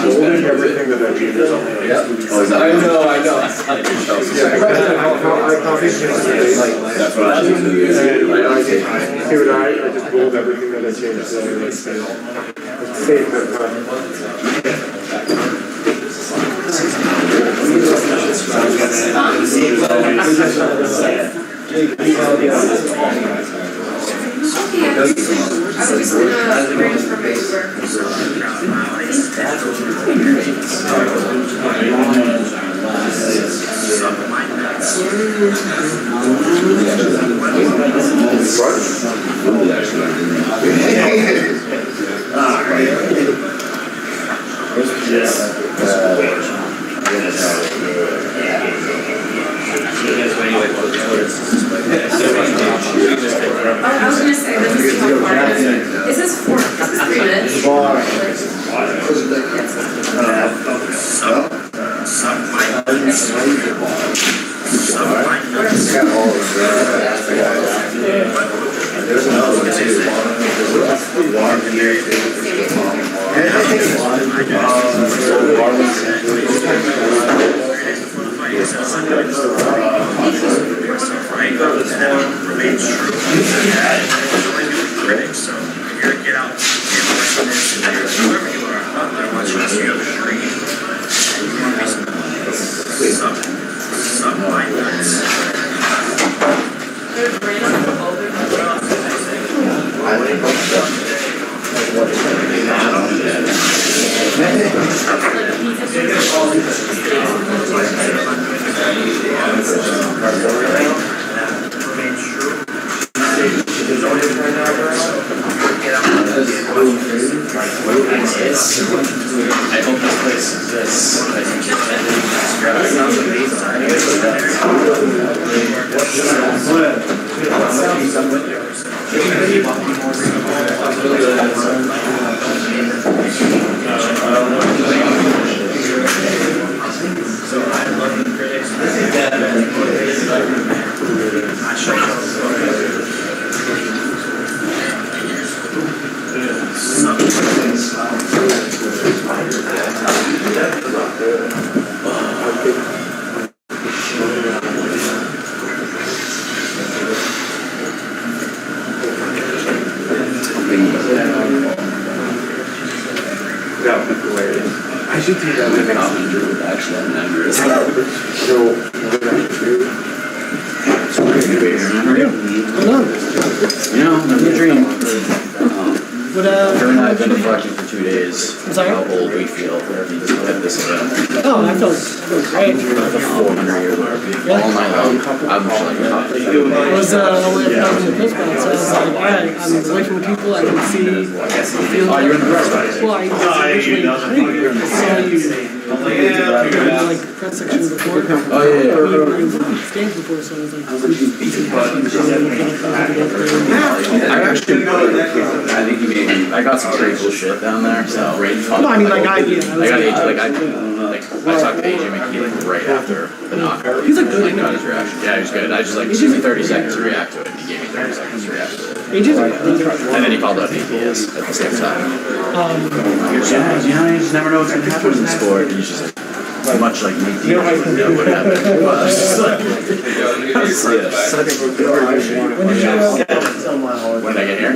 holding everything that I do. Yep. I know. That's what I do. Here and I just rolled everything that I changed. So it's safe that time. I was gonna say, this is how far it is. Is this 3 minutes? There's another one too. Remains true. Critics, so you're gonna get out whoever you are, not that much less you have a dream. Some might I hope this place exists. That sounds amazing. So I love the critics. I should do that with actually, I'm never. So, what did I do? You know, I'm a dream. Her and I have been reflecting for 2 days how old we feel at this event. Oh, I feel great. The 400-year mark. All night long. I'm just like, I was away from the press box, so I was like, alright, I'm away from the people, I can see, feel. Oh, you're in the press box? Well, I actually saw you. Like press section before. Oh, yeah. Stands before, so I was like, I actually, I think you made me, I got some pretty cool shit down there, so. No, I mean, like, I talked to AJ McKee right after the knockout. He's like good. Got his reaction. Yeah, he's good. I just like, give me 30 seconds to react to it, and he gave me 30 seconds to react to it. AJ's like, and then he called out APS at the same time. yeah, you know, you just never know what's going to happen in the sport. He's just like, much like Nick Diaz would know what happened. When did I get here?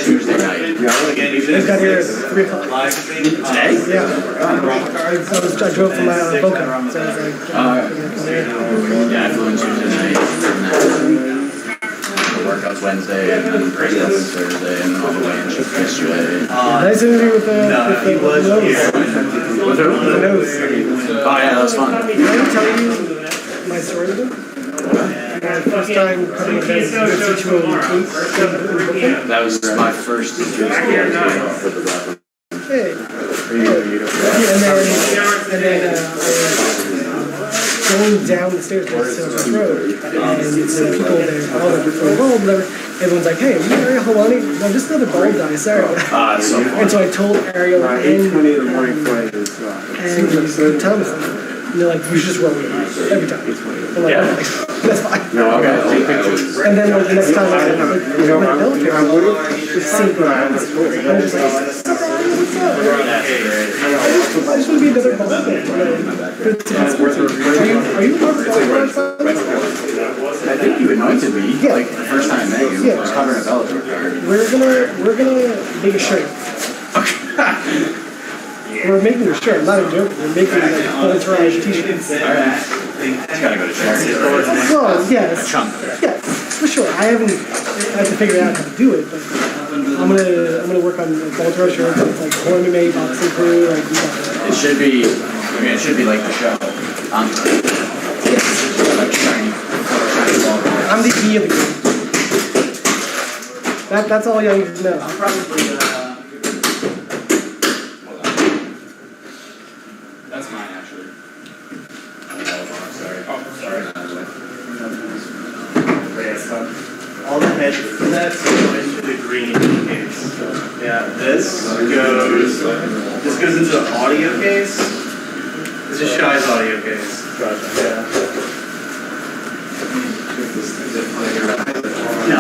Tuesday night. I got here at 3 o'clock. Today? Yeah. I drove from Boca, so I was like, Yeah, I flew in Tuesday night. The workouts Wednesday and then practice Thursday and all the way in yesterday. nice interview with the nose. With who? The nose. Oh yeah, that was fun. Can I tell you my story with him? First time coming against UFC 208. That was my first experience. Hey. And then going down the stairs to Silver Road, and the people there, all the world, everyone's like, "Hey, are you Ariel Helwani?" No, I'm just another bald guy, sorry. And so I told Ariel and Thomas, and they're like, "You should just roll with it every time." I'm like, "Okay, that's fine." No, okay. And then the next time I went elevator, just seeing people, I'm just like, "What's up? I just want to be another bald guy. Are you more bald? I think you anointed me, like the first time I met you. I was covering a Bellator card. We're gonna make a shirt. We're making a shirt. I'm not even joking. We're making like Entourage t-shirts. Alright. It's gotta go to charity. Well, yes. Yes, for sure. I have to figure out how to do it, but I'm gonna work on like Entourage shirts, like MMA, boxing crew, like It should be, I mean, it should be like the show. Like shiny ball. I'm the E of the game. That's all y'all need to know. I'm probably, that's mine actually. Sorry. All the headsets go into the green case. Yeah, this goes into the audio case. This is Shy's audio case. Yeah. No.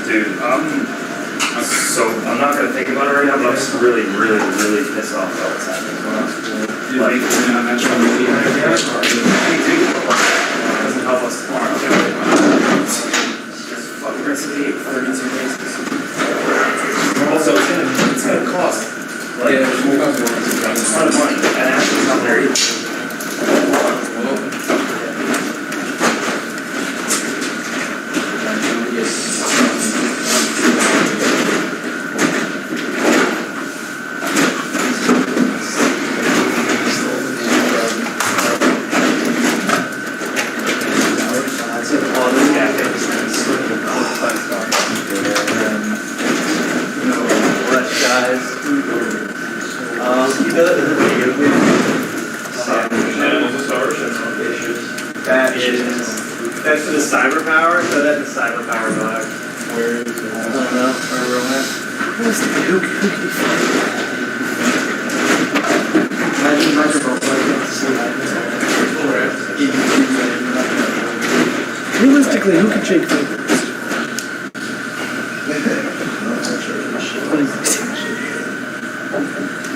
Dude, I'm not gonna think about it right now, but I'm just really pissed off about what's happening. Like, doesn't help us tomorrow. Just fucking recipe, 32 cases. Also, it's gonna cost like a ton of money, and actually it's not there either. That's for the cyber power, so that's the cyber power box. Where is it? I don't know. Where we're at. Realistically, who could shake fingers?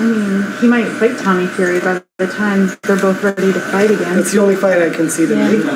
I mean, he might fight Tommy Fury by the time they're both ready to fight again. That's the only fight I can see them making.